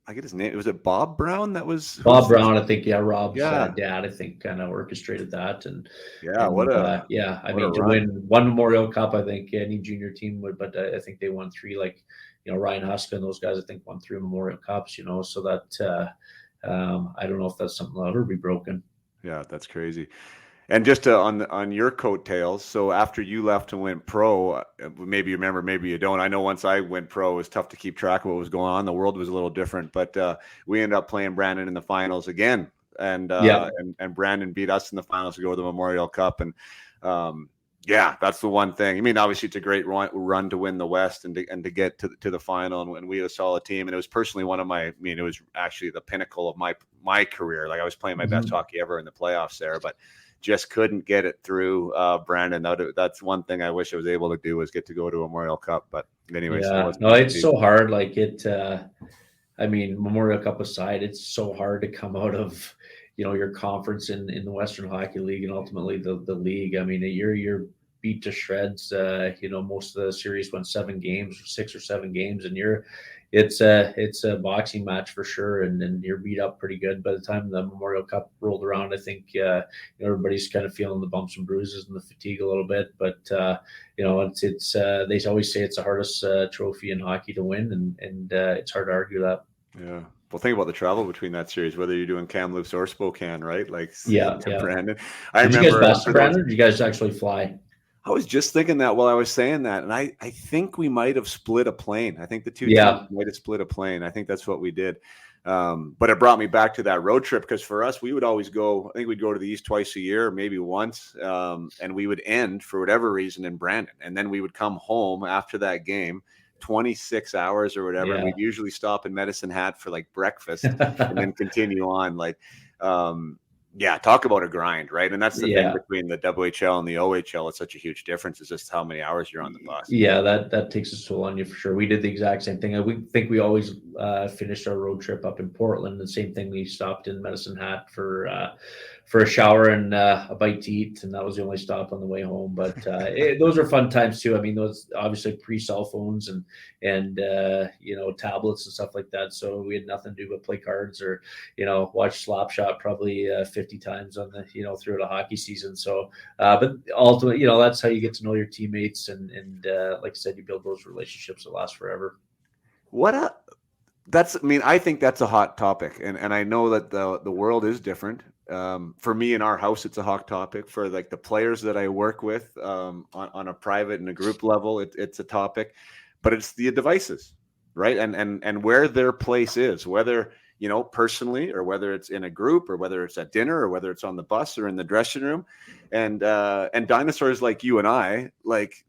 Speaker 3: I get his name? Was it Bob Brown? That was
Speaker 2: Bob Brown, I think. Yeah, Rob's dad, I think, kind of orchestrated that. And
Speaker 3: to
Speaker 2: win 1 Memorial Cup, I think any junior team would, but I think they won 3. Like, Ryan Huska and those guys, I think, won 3 Memorial Cups. So that I don't know if that's something that'll ever be broken.
Speaker 3: Yeah, that's crazy. And just on your coattails, so after you left and went pro, maybe you remember, maybe you don't. I know once I went pro, it was tough to keep track of what was going on. The world was a little different, but we ended up playing Brandon in the finals again, and Brandon beat us in the finals to go to the Memorial Cup. And that's the one thing. I mean, obviously, it's a great run to win the West and to get to the final, and we had a solid team. And it was personally it was actually the pinnacle of my career. Like, I was playing my best hockey ever in the playoffs there, but just couldn't get it through, Brandon. That's one thing I wish I was able to do, was get to go to a Memorial Cup. But anyways,
Speaker 2: it's so hard. Like Memorial Cup aside, it's so hard to come out of your conference in the Western Hockey League and ultimately the league. I mean, you're beat to shreds. Most of the series went 7 games, 6 or 7 games, and it's a boxing match for sure, and you're beat up pretty good. By the time the Memorial Cup rolled around, I think everybody's kind of feeling the bumps and bruises and the fatigue a little bit. But it's they always say it's the hardest trophy in hockey to win, and it's hard to argue that.
Speaker 3: Yeah. Well, think about the travel between that series, whether you're doing Kamloops or Spokane, right? Like, Brandon.
Speaker 2: Did you guys best Brandon? Or did you guys actually fly?
Speaker 3: I was just thinking that while I was saying that, and I think we might have split a plane. I think the two teams might have split a plane. I think that's what we did. But it brought me back to that road trip, because for us, we would always go. I think we'd go to the East twice a year, maybe once, and we would end for whatever reason in Brandon, and then we would come home after that game. 26 hours or whatever. And we'd usually stop in Medicine Hat for like breakfast and then continue on. Like, talk about a grind, right? And that's the thing between the WHL and the OHL. It's such a huge difference. It's just how many hours you're on the bus.
Speaker 2: Yeah, that takes a toll on you for sure. We did the exact same thing. We think we always finished our road trip up in Portland. The same thing. We stopped in Medicine Hat for a shower and a bite to eat, and that was the only stop on the way home. But those are fun times too. I mean, those obviously pre-cell phones and tablets and stuff like that. So we had nothing to do but play cards or watch Slapshot probably 50 times on the throughout a hockey season. So but ultimately, that's how you get to know your teammates, and like I said, you build those relationships that last forever.
Speaker 3: I think that's a hot topic, and I know that the world is different. For me in our house, it's a hot topic. For like the players that I work with on a private and a group level, it's a topic. But it's the devices, right? And where their place is, whether personally, or whether it's in a group, or whether it's at dinner, or whether it's on the bus or in the dressing room, and dinosaurs like you and I, like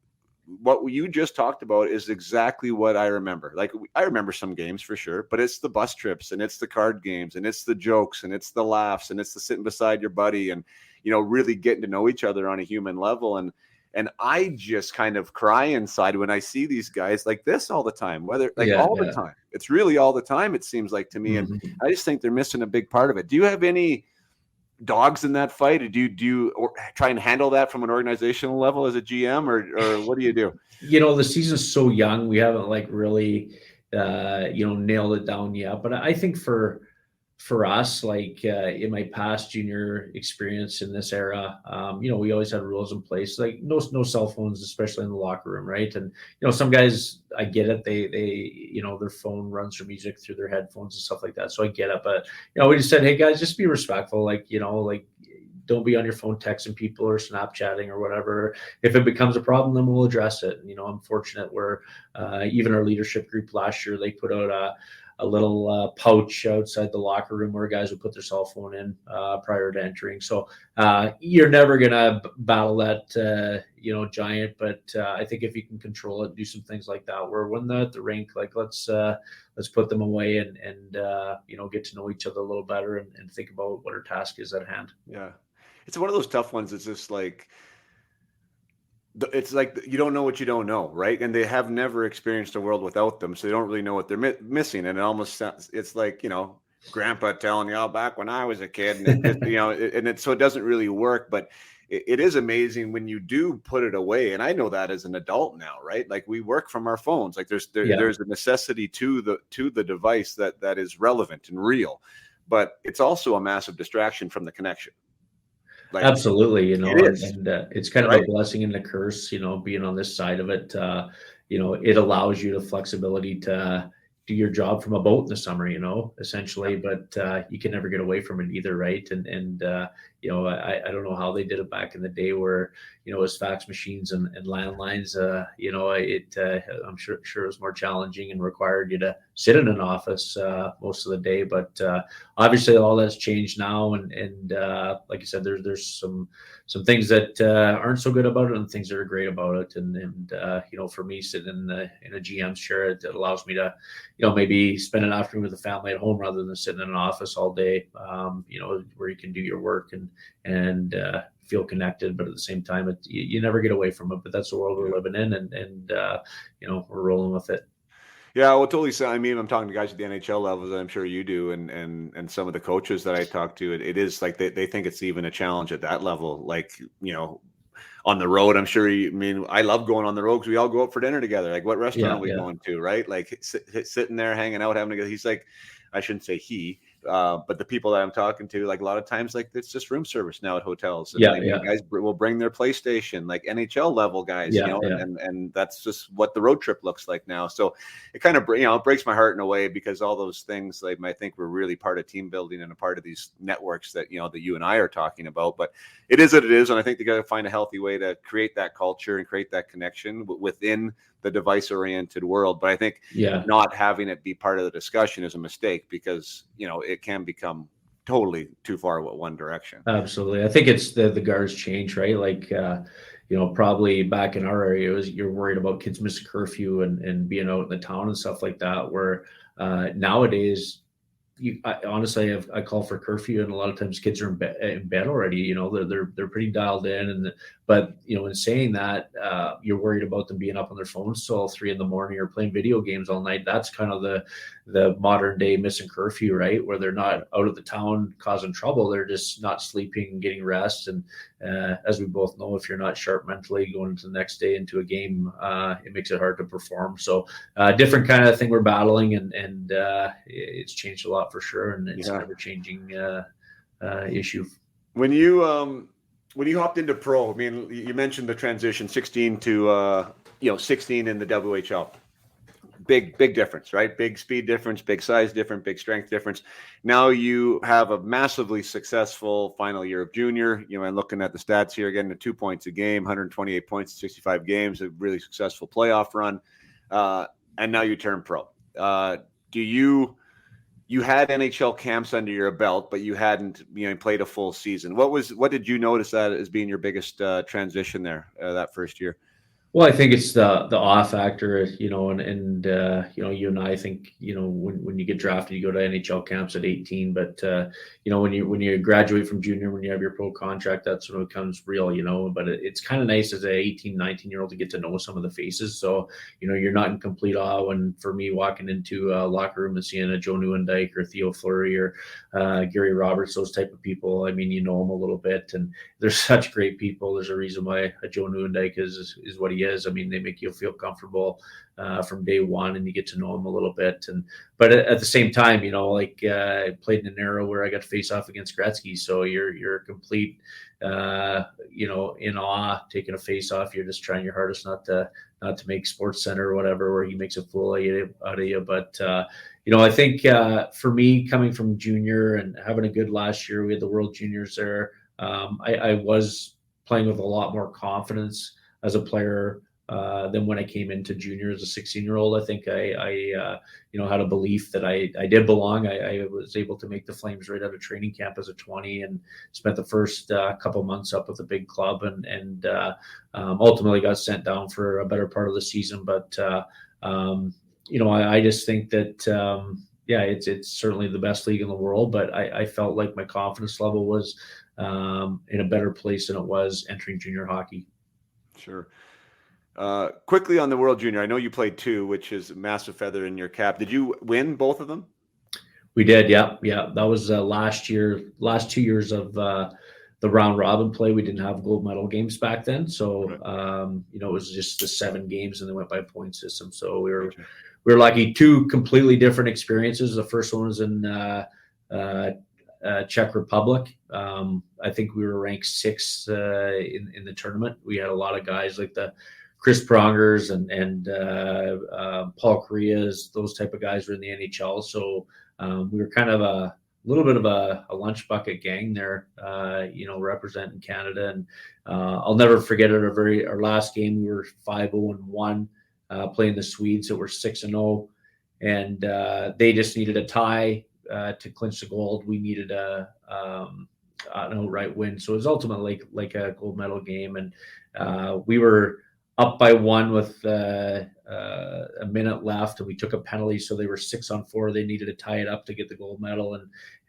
Speaker 3: what you just talked about is exactly what I remember. Like, I remember some games for sure, but it's the bus trips, and it's the card games, and it's the jokes, and it's the laughs, and it's the sitting beside your buddy, and really getting to know each other on a human level. And I just kind of cry inside when I see these guys like this all the time, the time. It's really all the time, it seems like to me.
Speaker 2: Mm-hmm.
Speaker 3: And I just think they're missing a big part of it. Do you have any dogs in that fight? Or do you try and handle that from an organizational level as a GM, or what do you do?
Speaker 2: The season's so young. We haven't really, nailed it down yet. But I think for us, like in my past junior experience in this era, we always had rules in place, like no cell phones, especially in the locker room, right? And some guys, I get it, they their phone runs their music through their headphones and stuff like that, so I get it. But we just said, hey guys, just be respectful, don't be on your phone texting people or Snapchatting or whatever. If it becomes a problem, then we'll address it. And, I'm fortunate where even our leadership group last year, they put out a little pouch outside the locker room where guys would put their cell phone in prior to entering. So you're never gonna battle that giant, but I think if you can control it, do some things like that. Where when they're at the rink, like let's put them away and get to know each other a little better and think about what our task is at hand.
Speaker 3: Yeah, it's one of those tough ones. It's just like. It's like you don't know what you don't know, right? And they have never experienced a world without them, so they don't really know what they're missing. And it almost sounds, it's like, grandpa telling you, back when I was a kid, and so it doesn't really work. But it is amazing when you do put it away. And I know that as an adult now, right? Like we work from our phones. Like there's a necessity to the device that is relevant and real, but it's also a massive distraction from the connection.
Speaker 2: Like, absolutely,
Speaker 3: and
Speaker 2: it's kind of a blessing and a curse, being on this side of it. It allows you the flexibility to do your job from a boat in the summer, essentially, but you can never get away from it either, right? And I don't know how they did it back in the day where, it was fax machines and landlines. I'm sure it was more challenging and required you to sit in an office most of the day. But obviously all that's changed now. And like I said, there's some things that aren't so good about it and things that are great about it. And for me, sitting in a GM's chair, it allows me to, maybe spend an afternoon with the family at home rather than sitting in an office all day, where you can do your work and feel connected, but at the same time, you never get away from it. But that's the world we're living in, and we're rolling with it.
Speaker 3: Yeah, well, totally. So, I mean, I'm talking to guys at the NHL levels, I'm sure you do, and some of the coaches that I talk to, it is like they think it's even a challenge at that level. Like, on the road, I'm sure I love going on the road because we all go out for dinner together. Like, what restaurant are we going to, right? Like, sitting there, hanging out, having a good. He's like, I shouldn't say he. But the people that I'm talking to, like a lot of times, like it's just room service now at hotels. And guys will bring their PlayStation, like NHL level guys, and that's just what the road trip looks like now. So it kind of, it breaks my heart in a way because all those things, like I think we're really part of team building and a part of these networks that, that you and I are talking about, but it is what it is. And I think they got to find a healthy way to create that culture and create that connection within the device oriented world. But I think not having it be part of the discussion is a mistake because, it can become totally too far one direction.
Speaker 2: Absolutely. I think it's the guards change, right? Like, probably back in our area, you're worried about kids missing curfew and being out in the town and stuff like that, where nowadays, honestly, I call for curfew, and a lot of times kids are in bed already. They're pretty dialed in, but in saying that, you're worried about them being up on their phones till 3 a.m. or playing video games all night. That's kind of the modern day missing curfew, right? Where they're not out of the town causing trouble. They're just not sleeping, getting rest. And as we both know, if you're not sharp mentally going into the next day into a game, it makes it hard to perform. So different kind of thing we're battling, and it's changed a lot for sure. And it's an ever-changing issue.
Speaker 3: When you hopped into pro, I mean, you mentioned the transition 16 to 16 in the WHL. Big difference, right? Big speed difference, big size difference, big strength difference. Now you have a massively successful final year of junior. And looking at the stats here, getting to 2 points a game, 128 points in 65 games, a really successful playoff run. And now you turn pro. You had NHL camps under your belt, but you hadn't, played a full season. What did you notice that as being your biggest transition there that first year?
Speaker 2: Well, I think it's the awe factor, and you and I think, when you get drafted, you go to NHL camps at 18, but when you graduate from junior, when you have your pro contract, that's when it becomes real, but it's kind of nice as a 18, 19-year-old to get to know some of the faces. So, you're not in complete awe when, for me, walking into a locker room and seeing a Joe Nieuwendyk or Theo Fleury or Gary Roberts, those type of people. I mean, them a little bit, and they're such great people. There's a reason why a Joe Nieuwendyk is what he is. I mean, they make you feel comfortable from day one, and you get to know them a little bit. But at the same time, I played in an era where I got to face off against Gretzky, so you're complete, in awe taking a face off. You're just trying your hardest not to make Sports Center or whatever where he makes a fool out of you. But I think for me, coming from junior and having a good last year, we had the World Juniors there. I was playing with a lot more confidence as a player than when I came into junior as a 16-year-old. I think I had a belief that I did belong. I was able to make the Flames right out of training camp as a 20 and spent the first couple months up with a big club and ultimately got sent down for a better part of the season. But I just think that it's certainly the best league in the world. But I felt like my confidence level was in a better place than it was entering junior hockey.
Speaker 3: Sure. Quickly on the World Junior, I know you played 2, which is a massive feather in your cap. Did you win both of them?
Speaker 2: We did, yeah. That was last 2 years of the round robin play. We didn't have gold medal games back then, so it was just the 7 games, and they went by point system. So we were lucky. 2 completely different experiences. The first one was in Czech Republic. I think we were ranked 6th in the tournament. We had a lot of guys like the Chris Prongers and Paul Correa's, those type of guys were in the NHL. So we were kind of a little bit of a lunch bucket gang there, representing Canada. And I'll never forget it. Our last game, we were 5-0-1, playing the Swedes that were 6-0, and they just needed a tie to clinch the gold. We needed an outright win. So it was ultimately like a gold medal game, and we were up by 1 with a minute left, and we took a penalty, so they were 6-on-4. They needed to tie it up to get the gold medal,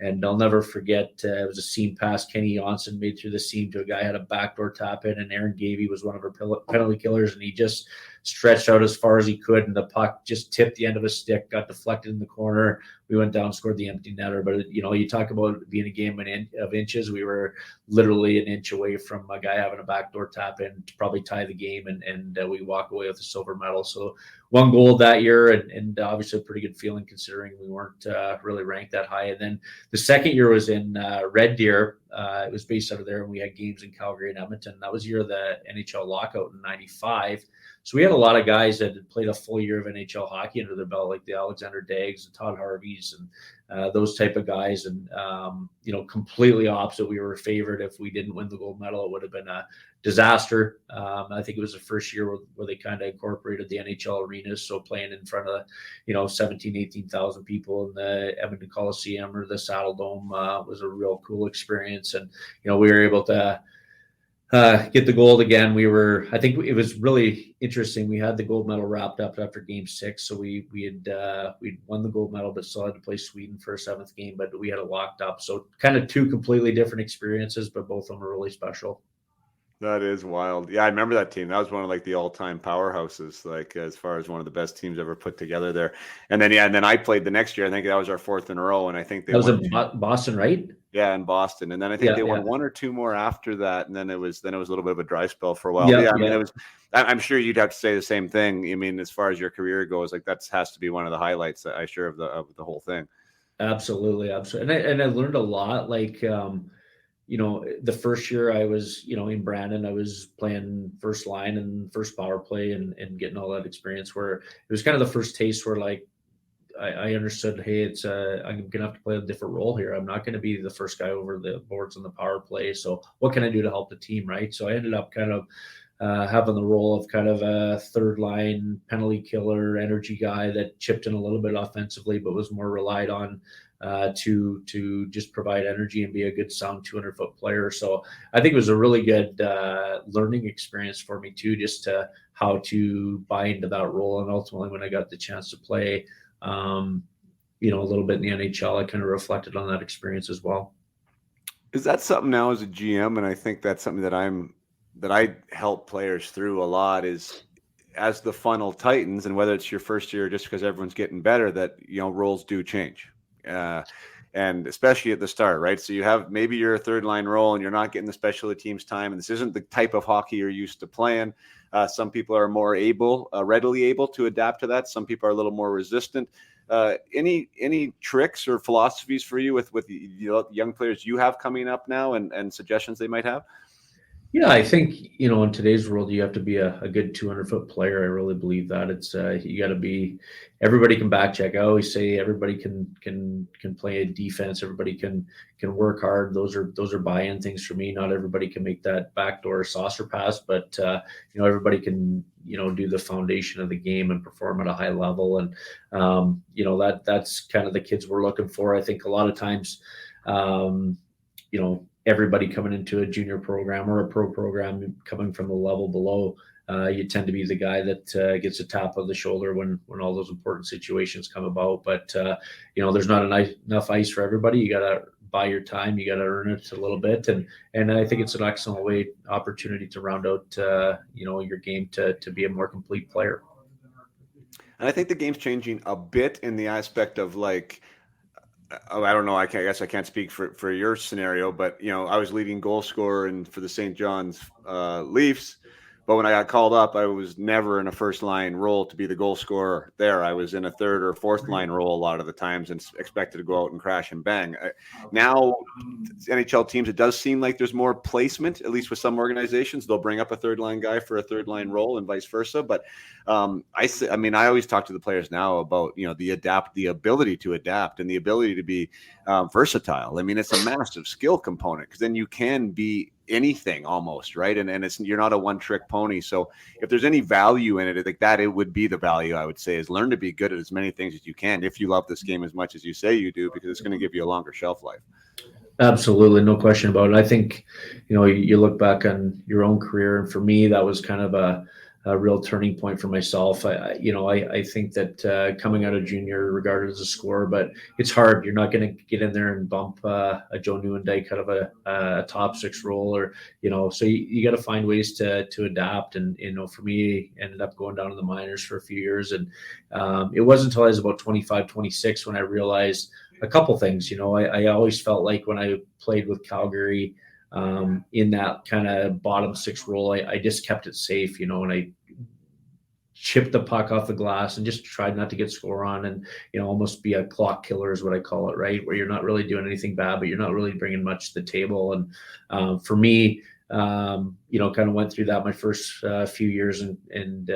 Speaker 2: and I'll never forget, it was a seam pass Kenny Johnson made through the seam to a guy, had a backdoor tap in, and Aaron Gavey was one of our penalty killers, and he just stretched out as far as he could, and the puck just tipped the end of his stick, got deflected in the corner. We went down, scored the empty netter. But you talk about being a game of inches. We were literally an inch away from a guy having a backdoor tap in to probably tie the game, and we walk away with a silver medal. So 1 gold that year, and obviously a pretty good feeling considering we weren't really ranked that high. And then the second year was in Red Deer. It was based out of there, and we had games in Calgary and Edmonton. That was the year of the NHL lockout in '95. So we had a lot of guys that had played a full year of NHL hockey under their belt, like the Alexander Daggs and Todd Harveys and those type of guys. And, completely opposite. We were favored. If we didn't win the gold medal, it would have been a disaster. I think it was the first year where they kind of incorporated the NHL arenas. So playing in front of, 17, 18,000 people in the Edmonton Coliseum or the Saddle Dome was a real cool experience. And, we were able to get the gold again. I think it was really interesting. We had the gold medal wrapped up after game 6. So we'd won the gold medal, but still had to play Sweden for a 7th game, but we had it locked up. So kind of 2 completely different experiences, but both of them are really special.
Speaker 3: That is wild. Yeah, I remember that team. That was one of the all-time powerhouses, as far as one of the best teams ever put together there. And then I played the next year. I think that was our 4th in a row, and I think
Speaker 2: that was in Boston, right?
Speaker 3: Yeah, in Boston. And then I think they won 1 or 2 more after that, and then it was a little bit of a dry spell for a while. I mean, it was. I'm sure you'd have to say the same thing. I mean, as far as your career goes, that has to be one of the highlights, I'm sure, of the whole thing.
Speaker 2: Absolutely. And I learned a lot. The first year I was, in Brandon, I was playing first line and first power play and getting all that experience, where it was kind of the first taste where I understood, hey, I'm going to have to play a different role here. I'm not going to be the first guy over the boards on the power play. So what can I do to help the team, right? So I ended up kind of having the role of kind of a third line penalty killer, energy guy that chipped in a little bit offensively, but was more relied on to just provide energy and be a good sound 200-foot player. So I think it was a really good learning experience for me too, just to how to buy into that role. And ultimately, when I got the chance to play, a little bit in the NHL, I kind of reflected on that experience as well.
Speaker 3: Is that something now as a GM? And I think that's something that I help players through a lot, is as the funnel tightens, and whether it's your first year, just because everyone's getting better, that, roles do change. And especially at the start, right? So you have maybe you're a third line role and you're not getting the specialty teams time, and this isn't the type of hockey you're used to playing. Some people are more readily able to adapt to that. Some people are a little more resistant. Any tricks or philosophies for you with the young players you have coming up now, and suggestions they might have?
Speaker 2: Yeah, I think, in today's world, you have to be a good 200-foot player. I really believe that. It's you got to be. Everybody can back check. I always say everybody can play a defense. Everybody can work hard. Those are buy-in things for me. Not everybody can make that backdoor saucer pass, but everybody can do the foundation of the game and perform at a high level. And that's kind of the kids we're looking for. I think a lot of times. Everybody coming into a junior program or a pro program coming from the level below, you tend to be the guy that gets a tap on the shoulder when all those important situations come about. But there's not enough ice for everybody. You got to buy your time. You got to earn it a little bit, and I think it's an excellent opportunity to round out your game to be a more complete player.
Speaker 3: And I think the game's changing a bit in the aspect of I don't know. I guess I can't speak for your scenario, but I was leading goal scorer for the St. John's Leafs. But when I got called up, I was never in a first line role to be the goal scorer there. I was in a third or fourth line role a lot of the times and expected to go out and crash and bang. Now, NHL teams, it does seem like there's more placement, at least with some organizations. They'll bring up a third line guy for a third line role and vice versa. But I always talk to the players now about, the ability to adapt and the ability to be versatile. I mean, it's a massive skill component because then you can be anything almost, right? And you're not a one-trick pony. So if there's any value in it, like that, it would be the value, I would say, is learn to be good at as many things as you can if you love this game as much as you say you do, because it's going to give you a longer shelf life.
Speaker 2: Absolutely, no question about it. I think, you look back on your own career, and for me, that was kind of a real turning point for myself. I think that coming out of junior, regarded as a scorer, but it's hard. You're not going to get in there and bump a Joe Nieuwendyk kind of a top six role, or so you got to find ways to adapt. And for me, ended up going down to the minors for a few years, and it wasn't until I was about 25, 26 when I realized a couple things. I always felt like when I played with Calgary, in that kind of bottom six role, I just kept it safe, and I chipped the puck off the glass and just tried not to get score on, and almost be a clock killer is what I call it, right? Where you're not really doing anything bad, but you're not really bringing much to the table. And for me, kind of went through that my first few years, and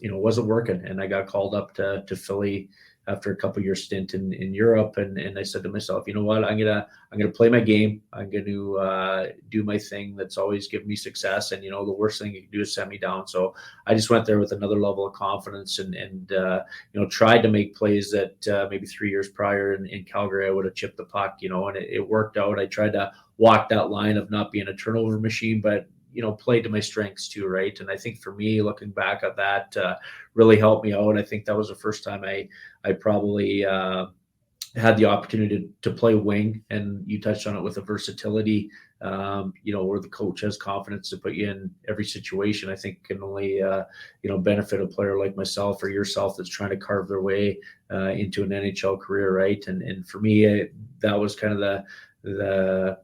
Speaker 2: wasn't working, and I got called up to Philly after a couple year stint in Europe, and I said to myself, you know what, I'm gonna play my game. I'm going to do my thing that's always given me success, and the worst thing you can do is send me down. So I just went there with another level of confidence, and tried to make plays that maybe 3 years prior in Calgary I would have chipped the puck, and it worked out. I tried to walk that line of not being a turnover machine, but played to my strengths too, right? And I think for me, looking back at that, really helped me out. I think that was the first time I probably had the opportunity to play wing, and you touched on it with the versatility, where the coach has confidence to put you in every situation. I think can only benefit a player like myself or yourself that's trying to carve their way into an NHL career, right? And for me, that was kind of the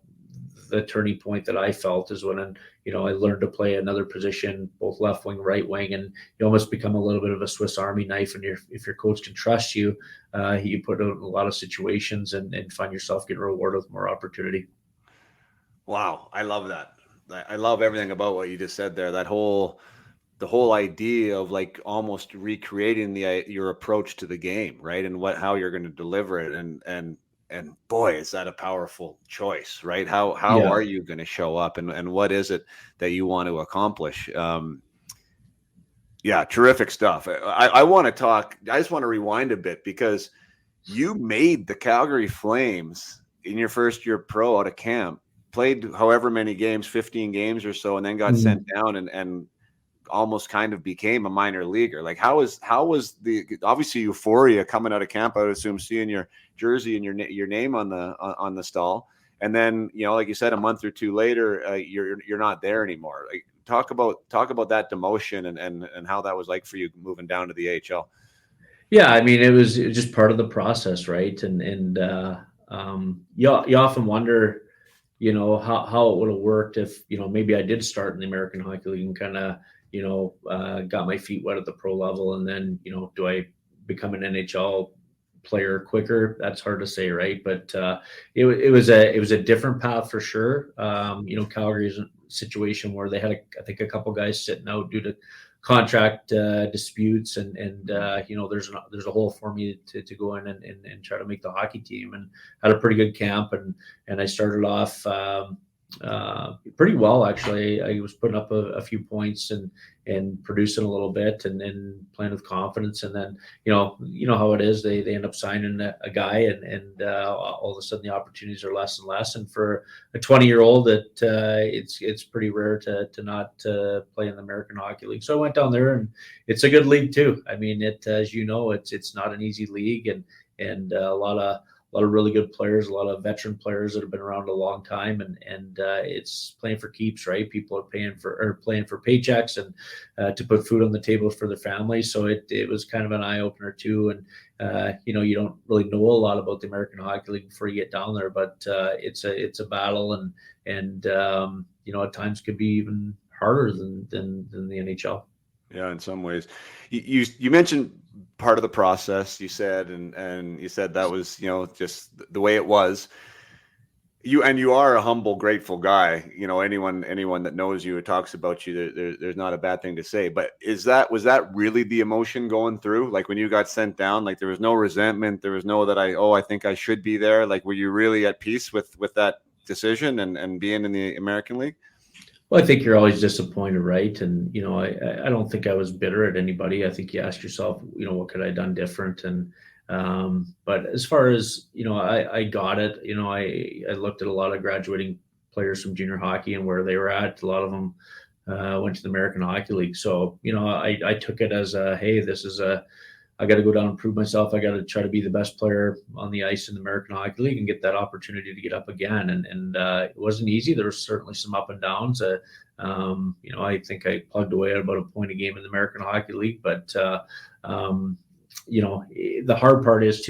Speaker 2: turning point that I felt, is when I learned to play another position, both left wing, right wing, and you almost become a little bit of a Swiss Army knife. And if your coach can trust you, you put out in a lot of situations and find yourself getting rewarded with more opportunity.
Speaker 3: Wow, I love that. I love everything about what you just said there. The whole idea of like almost recreating your approach to the game, right? And how you're going to deliver it, and boy, is that a powerful choice, right? How are you going to show up, and what is it that you want to accomplish? Terrific stuff. I want to talk. I just want to rewind a bit, because you made the Calgary Flames in your first year pro out of camp, played however many games, 15 games or so, and then got sent down and almost kind of became a minor leaguer. Like how was the obviously euphoria coming out of camp, I would assume, seeing your jersey and your name on the stall, and then like you said, a month or two later, you're not there anymore. Like talk about that demotion and how that was like for you moving down to the AHL.
Speaker 2: Yeah, I mean, it was just part of the process, right? And you often wonder, how it would have worked if maybe I did start in the American Hockey League and kind of got my feet wet at the pro level, and then do I become an NHL player quicker? That's hard to say, right? But it was a different path for sure. Calgary's a situation where they had I think a couple guys sitting out due to contract disputes, and there's a hole for me to go in and try to make the hockey team, and had a pretty good camp, and I started off pretty well, actually. I was putting up a few points and producing a little bit, and playing with confidence, and then you know how it is, they end up signing a guy, and all of a sudden the opportunities are less and less, and for a 20-year-old it's pretty rare to not play in the American Hockey League. So I went down there, and it's a good league too. I mean, as you know, it's not an easy league, and a lot of really good players, a lot of veteran players that have been around a long time, and it's playing for keeps, right? People are playing for paychecks and to put food on the table for their families. So it was kind of an eye opener too. And you don't really know a lot about the American Hockey League before you get down there, but it's a battle, and at times could be even harder than the NHL.
Speaker 3: Yeah, in some ways. You mentioned part of the process, you said, and you said that was, just the way it was. You are a humble, grateful guy. Anyone that knows you, talks about you, there's not a bad thing to say. But was that really the emotion going through? Like when you got sent down, like there was no resentment, there was no that I think I should be there. Like, were you really at peace with that decision and being in the American League?
Speaker 2: Well, I think you're always disappointed, right? And I don't think I was bitter at anybody. I think you ask yourself, what could I have done different? And but as far as I got it. I looked at a lot of graduating players from junior hockey and where they were at. A lot of them went to the American Hockey League. So I took it as hey, this is I got to go down and prove myself. I got to try to be the best player on the ice in the American Hockey League and get that opportunity to get up again. And it wasn't easy. There was certainly some up and downs. I think I plugged away at about a point a game in the American Hockey League. But, the hard part is,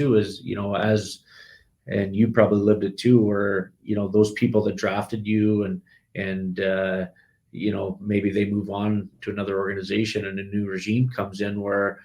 Speaker 2: and you probably lived it too, where, those people that drafted you and maybe they move on to another organization and a new regime comes in where,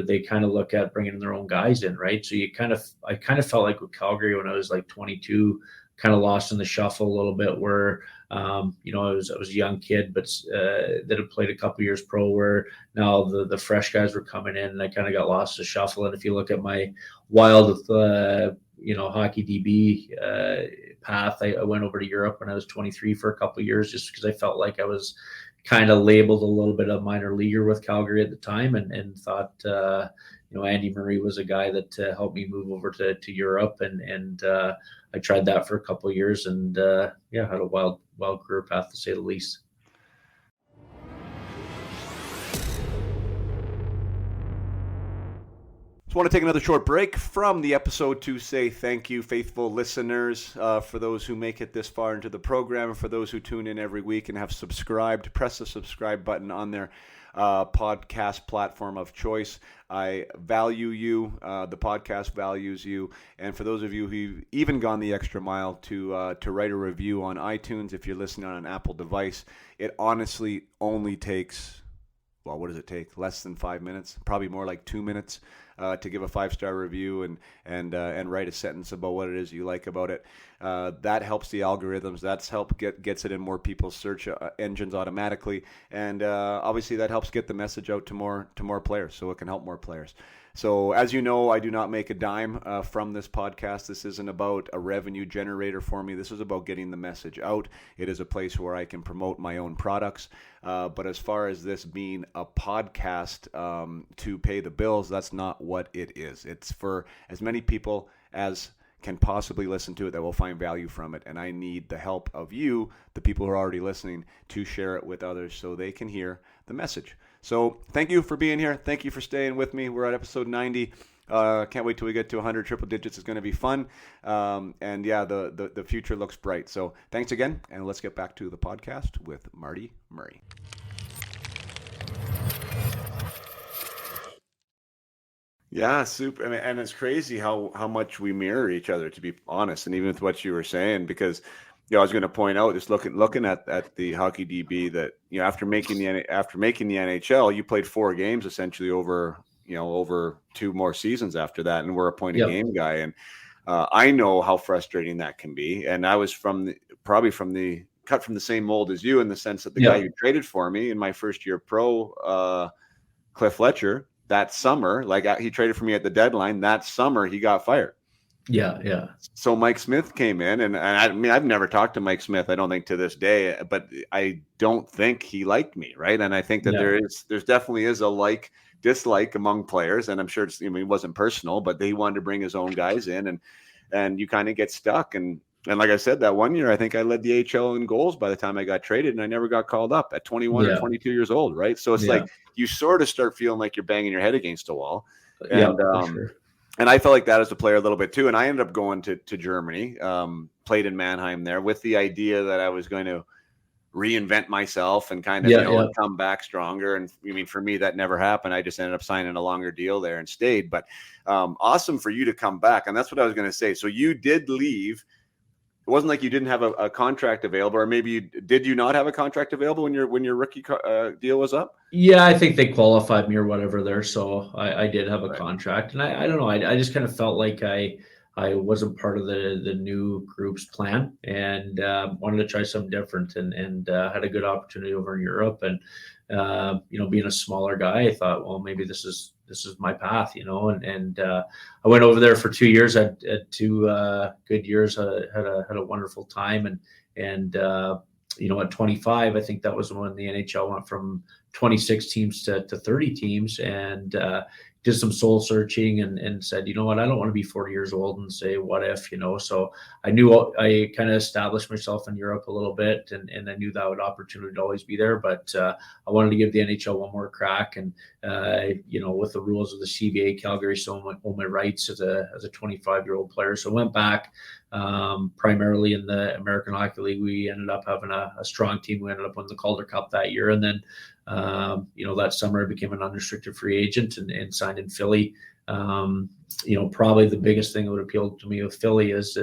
Speaker 2: they kind of look at bringing their own guys in, right? So I kind of felt like with Calgary when I was like 22, kind of lost in the shuffle a little bit where, I was a young kid, but that had played a couple years pro, where now the fresh guys were coming in, and I kind of got lost in the shuffle. And if you look at my wild, hockey DB path, I went over to Europe when I was 23 for a couple of years, just because I felt like I was kind of labeled a little bit of minor leaguer with Calgary at the time, and thought, Andy Murray was a guy that helped me move over to Europe, and I tried that for a couple of years, and had a wild career path, to say the least.
Speaker 3: Just want to take another short break from the episode to say thank you, faithful listeners, for those who make it this far into the program, and for those who tune in every week and have subscribed. Press the subscribe button on their podcast platform of choice. I value you. The podcast values you. And for those of you who've even gone the extra mile to write a review on iTunes, if you're listening on an Apple device, it honestly only takes, well, what does it take? Less than 5 minutes, probably more like 2 minutes. To give a 5-star review and write a sentence about what it is you like about it. That helps the algorithms. That's gets it in more people's search engines automatically, and obviously that helps get the message out to more players, so it can help more players. So as you know, I do not make a dime from this podcast. This isn't about a revenue generator for me. This is about getting the message out. It is a place where I can promote my own products. But as far as this being a podcast to pay the bills, that's not what it is. It's for as many people as can possibly listen to it that will find value from it. And I need the help of you, the people who are already listening, to share it with others so they can hear the message. So thank you for being here. Thank you for staying with me. We're at episode 90. Can't wait till we get to 100 triple digits. It's going to be fun. And yeah, the future looks bright. So thanks again. And let's get back to the podcast with Marty Murray. Yeah, super. I mean, and it's crazy how much we mirror each other, to be honest. And even with what you were saying, because I was going to point out, just looking at the hockey DB, that after making the NHL, you played 4 games essentially over over 2 more seasons after that, and we're a point a
Speaker 2: Yep.
Speaker 3: game guy. And I know how frustrating that can be. And I was cut from the same mold as you, in the sense that the guy who traded for me in my first year pro, Cliff Fletcher, that summer, he traded for me at the deadline. That summer, he got fired.
Speaker 2: Yeah.
Speaker 3: So Mike Smith came in, and I mean, I've never talked to Mike Smith, I don't think, to this day, but I don't think he liked me, right? And I think that there's definitely is a dislike among players, and I'm sure it wasn't personal, but they wanted to bring his own guys in, and you kind of get stuck. And like I said, that one year, I think I led the AHL in goals by the time I got traded, and I never got called up at 21 or 22 years old, right? So it's like you sort of start feeling like you're banging your head against a wall. And
Speaker 2: sure.
Speaker 3: And I felt like that as a player a little bit too. And I ended up going to Germany, played in Mannheim there, with the idea that I was going to reinvent myself and kind of come back stronger. And I mean, for me, that never happened. I just ended up signing a longer deal there and stayed. But awesome for you to come back. And that's what I was going to say. So you did leave. It wasn't like you didn't have a contract available, or maybe did you not have a contract available when your rookie deal was up?
Speaker 2: Yeah, I think they qualified me or whatever there, so I did have a contract, and I don't know, I just kind of felt like I wasn't part of the new group's plan, and wanted to try something different, and had a good opportunity over in Europe, and being a smaller guy, I thought, well, maybe this is my path, and I went over there for 2 years. Had 2 good years. Had a wonderful time, and at 25, I think that was when the NHL went from 26 teams to 30 teams, and did some soul searching and said, you know what, I don't want to be 40 years old and say, what if, so I knew I kind of established myself in Europe a little bit, and I knew that opportunity would always be there, but I wanted to give the NHL one more crack. And, with the rules of the CBA, Calgary still owned my rights as a 25-year-old player. So I went back, primarily in the American Hockey League. We ended up having a strong team. We ended up winning the Calder Cup that year. And then, that summer I became an unrestricted free agent and signed in Philly. Probably the biggest thing that would appeal to me with Philly is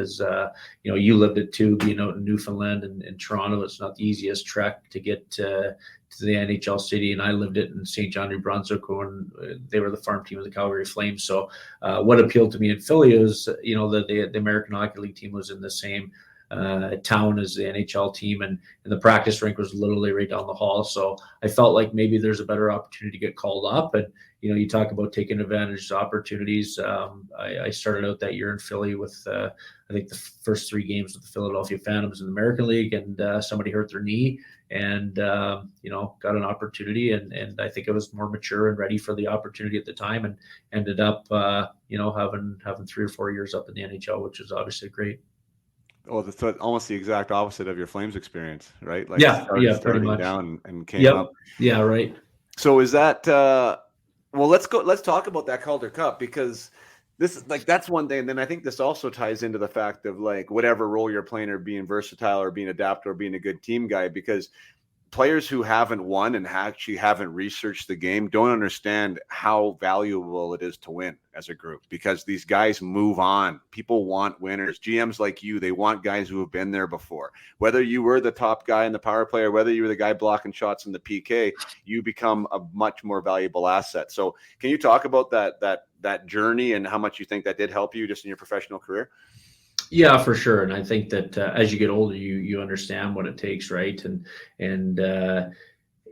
Speaker 2: you lived it too, being out in Newfoundland and Toronto. It's not the easiest trek to get to the NHL city, and I lived it in St. John, New Brunswick, when they were the farm team of the Calgary Flames. So what appealed to me in Philly is, the American Hockey League team was in the same town as the NHL team, and the practice rink was literally right down the hall. So I felt like maybe there's a better opportunity to get called up. And you talk about taking advantage of opportunities. I started out that year in Philly with I think the first 3 games with the Philadelphia Phantoms in the American League, and somebody hurt their knee, and got an opportunity, and I think I was more mature and ready for the opportunity at the time, and ended up having 3 or 4 years up in the NHL, which is obviously great.
Speaker 3: Oh, that's almost the exact opposite of your Flames experience, right?
Speaker 2: Pretty much.
Speaker 3: Down and came up.
Speaker 2: Yeah, right.
Speaker 3: So is that well, let's talk about that Calder Cup, because this is that's one thing. And then I think this also ties into the fact of whatever role you're playing, or being versatile, or being adaptable, or being a good team guy, because players who haven't won and actually haven't researched the game don't understand how valuable it is to win as a group, because these guys move on. People want winners. GMs like you, they want guys who have been there before. Whether you were the top guy in the power play, or whether you were the guy blocking shots in the PK, you become a much more valuable asset. So can you talk about that journey, and how much you think that did help you just in your professional career?
Speaker 2: Yeah, for sure. And I think that as you get older, you understand what it takes, right? And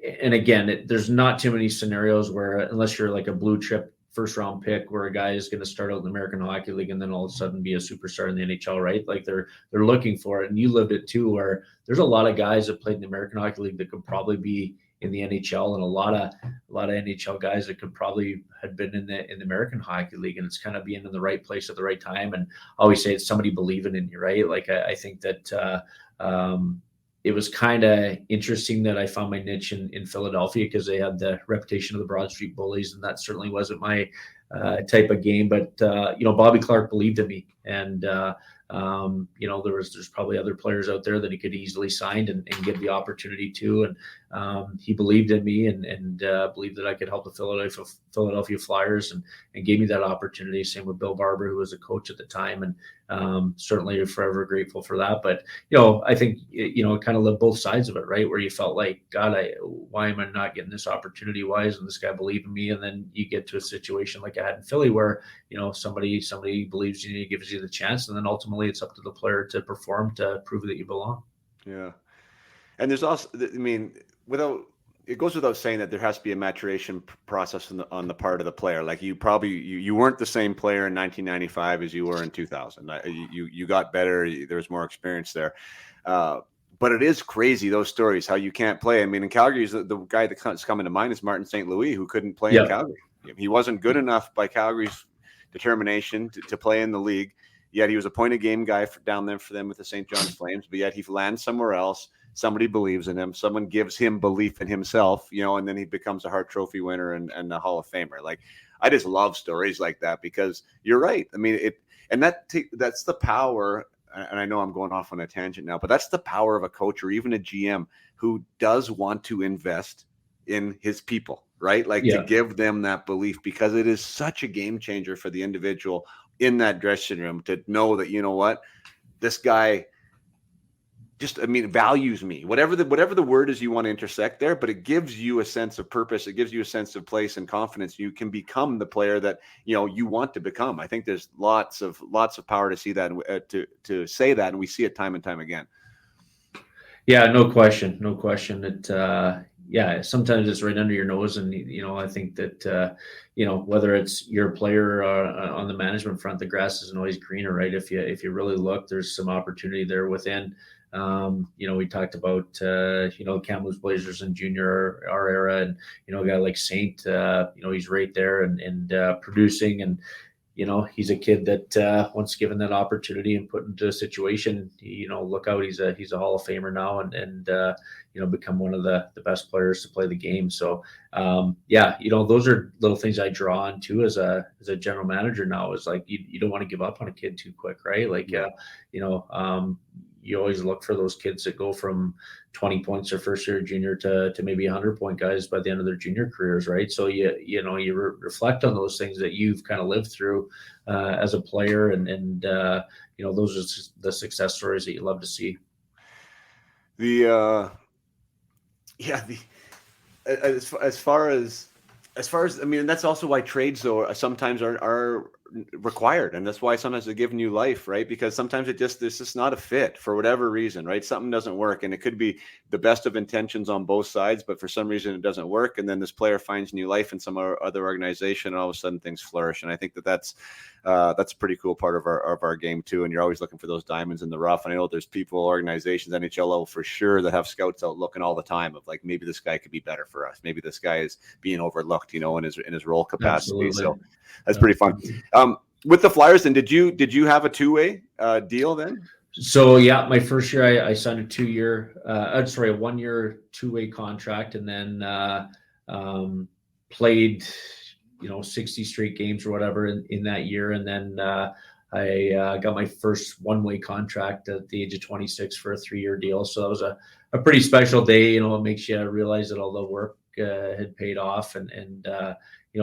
Speaker 2: again, there's not too many scenarios where, unless you're like a blue chip first round pick, where a guy is going to start out in the American Hockey League and then all of a sudden be a superstar in the NHL, right? Like they're looking for it. And you lived it too, where there's a lot of guys that played in the American Hockey League that could probably be in the NHL, and a lot of NHL guys that could probably had been in the American Hockey League. And it's kind of being in the right place at the right time. And I always say it's somebody believing in you, right? Like I think that it was kind of interesting that I found my niche in Philadelphia, because they had the reputation of the Broad Street Bullies, and that certainly wasn't my type of game. But Bobby Clarke believed in me, and there's probably other players out there that he could easily sign and give the opportunity to, and he believed in me and believed that I could help the Philadelphia Flyers, and gave me that opportunity. Same with Bill Barber, who was a coach at the time, and certainly forever grateful for that. But, I think, kind of lived both sides of it, right? Where you felt like, God, why am I not getting this opportunity? Why isn't this guy believing me? And then you get to a situation like I had in Philly where, somebody believes in you, gives you the chance. And then ultimately it's up to the player to perform, to prove that you belong.
Speaker 3: Yeah. And there's also, it goes without saying that there has to be a maturation process on the part of the player. Like you weren't the same player in 1995 as you were in 2000. You got better. There was more experience there. But it is crazy, those stories, how you can't play. I mean, in Calgary, the guy that's coming to mind is Martin St. Louis, who couldn't play in Calgary. He wasn't good enough by Calgary's determination to play in the league. Yet he was a point a game guy down there for them with the St. John's Flames. But yet he lands somewhere else. Somebody believes in him. Someone gives him belief in himself, and then he becomes a Hart Trophy winner and a Hall of Famer. Like, I just love stories like that because you're right. I mean, that's the power. And I know I'm going off on a tangent now, but that's the power of a coach or even a GM who does want to invest in his people, right? Like to give them that belief, because it is such a game changer for the individual in that dressing room to know that, this guy values me, whatever the word is you want to intersect there, but it gives you a sense of purpose. It gives you a sense of place and confidence. You can become the player that, you want to become. I think there's lots of power to see that, to say that. And we see it time and time again.
Speaker 2: Yeah, no question. It, sometimes it's right under your nose. And, I think that, whether it's your player on the management front, the grass isn't always greener, right? If you really look, there's some opportunity there within. We talked about, Kamloops Blazers and junior, our era, and, a guy like Saint, he's right there and producing. And, he's a kid that once given that opportunity and put into a situation, look out, he's a Hall of Famer now and become one of the best players to play the game. So, those are little things I draw on too as a general manager now, is like, you don't want to give up on a kid too quick, right? Like, you always look for those kids that go from 20 points their first year junior to maybe 100-point guys by the end of their junior careers, right? So you reflect on those things that you've kind of lived through as a player, and those are the success stories that you love to see.
Speaker 3: As far as I mean, that's also why trades though sometimes are required, and that's why sometimes they're giving you life, right? Because sometimes there's just not a fit for whatever reason, right? Something doesn't work, and it could be the best of intentions on both sides, but for some reason it doesn't work, and then this player finds new life in some other organization, and all of a sudden things flourish. And I think that's a pretty cool part of our game too. And you're always looking for those diamonds in the rough. And I know there's people, organizations, NHL level for sure, that have scouts out looking all the time of like, maybe this guy could be better for us. Maybe this guy is being overlooked, in his role capacity. Absolutely. So that's pretty fun. With the Flyers, then, did you have a two-way deal then?
Speaker 2: So my first year I signed a 1-year two-way contract, and then played 60 straight games or whatever in that year, and then I got my first one-way contract at the age of 26 for a 3-year deal. So that was a pretty special day. It makes you realize that all the work had paid off, and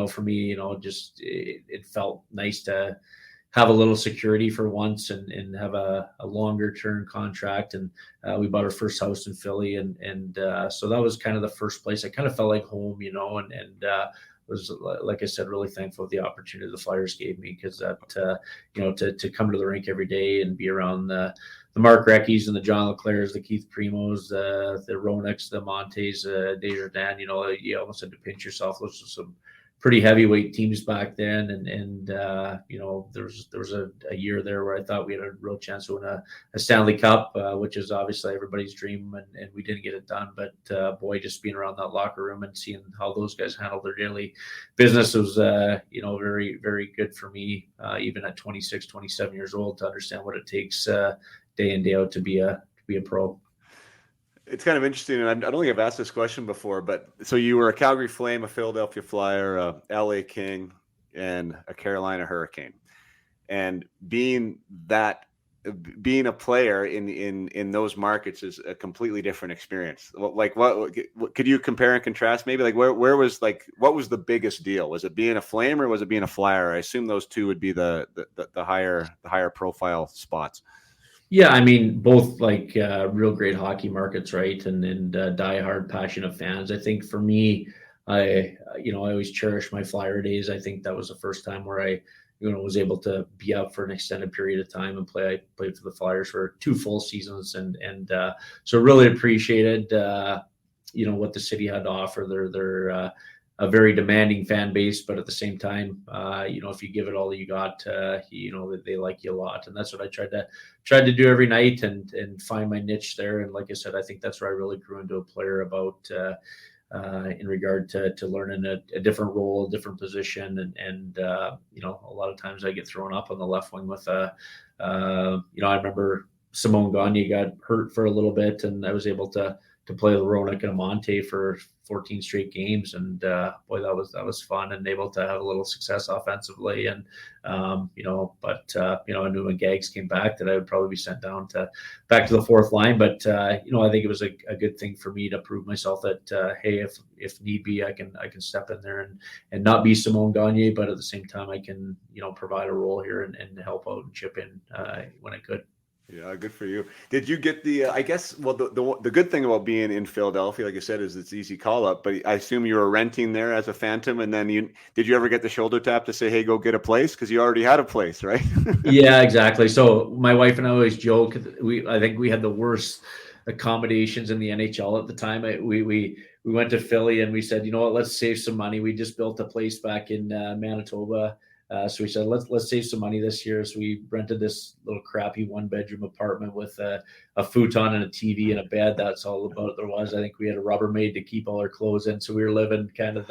Speaker 2: for me, just it felt nice to have a little security for once and have a longer term contract. And we bought our first house in Philly, and so that was kind of the first place I kind of felt like home, and was, like I said, really thankful for the opportunity the Flyers gave me, because that to come to the rink every day and be around the Mark Recchies and the John LeClairs, the Keith Primos, the Roneks, the Montes, Desjardins, you almost had to pinch yourself. Those were some pretty heavyweight teams back then, and there was a year there where I thought we had a real chance to win a Stanley Cup, which is obviously everybody's dream, and we didn't get it done. But boy, just being around that locker room and seeing how those guys handle their daily business was very, very good for me, even at 26, 27 years old, to understand what it takes day in, day out to be a pro.
Speaker 3: It's kind of interesting, and I don't think I've asked this question before, but so you were a Calgary Flame, a Philadelphia Flyer, a LA King, and a Carolina Hurricane. And being that being a player in those markets is a completely different experience. Like what could you compare and contrast? Maybe like where was like what was the biggest deal? Was it being a Flame or was it being a Flyer? I assume those two would be the higher profile spots.
Speaker 2: Yeah, I mean, both like real great hockey markets, right? And diehard, passionate fans. I think for me, I always cherish my Flyer days. I think that was the first time where I was able to be out for an extended period of time and play. I played for the Flyers for 2 full seasons, and so really appreciated what the city had to offer. They're a very demanding fan base, but at the same time, if you give it all you got, they like you a lot, and that's what I tried to do every night and find my niche there. And like I said, I think that's where I really grew into a player about in regard to learning a different role, a different position, and a lot of times I get thrown up on the left wing with I remember Simon Gagne got hurt for a little bit, and I was able to play with Ronak and Amante for 14 straight games, and boy, that was fun, and able to have a little success offensively. And I knew when Gags came back that I would probably be sent back to the fourth line. But I think it was a good thing for me to prove myself that hey, if need be, I can step in there and not be Simon Gagne, but at the same time I can provide a role here and help out and chip in when I could.
Speaker 3: Yeah, good for you. Did you get the? I guess. Well, the good thing about being in Philadelphia, like I said, is it's easy call up. But I assume you were renting there as a Phantom, and then did you ever get the shoulder tap to say, "Hey, go get a place"? Because you already had a place, right?
Speaker 2: Yeah, exactly. So my wife and I always joke. I think we had the worst accommodations in the NHL at the time. We went to Philly and we said, you know what, let's save some money. We just built a place back in Manitoba. So we said, let's save some money this year. So we rented this little crappy 1-bedroom apartment with a futon and a TV and a bed. That's all about there was. I think we had a Rubbermaid to keep all our clothes in. So we were living kind of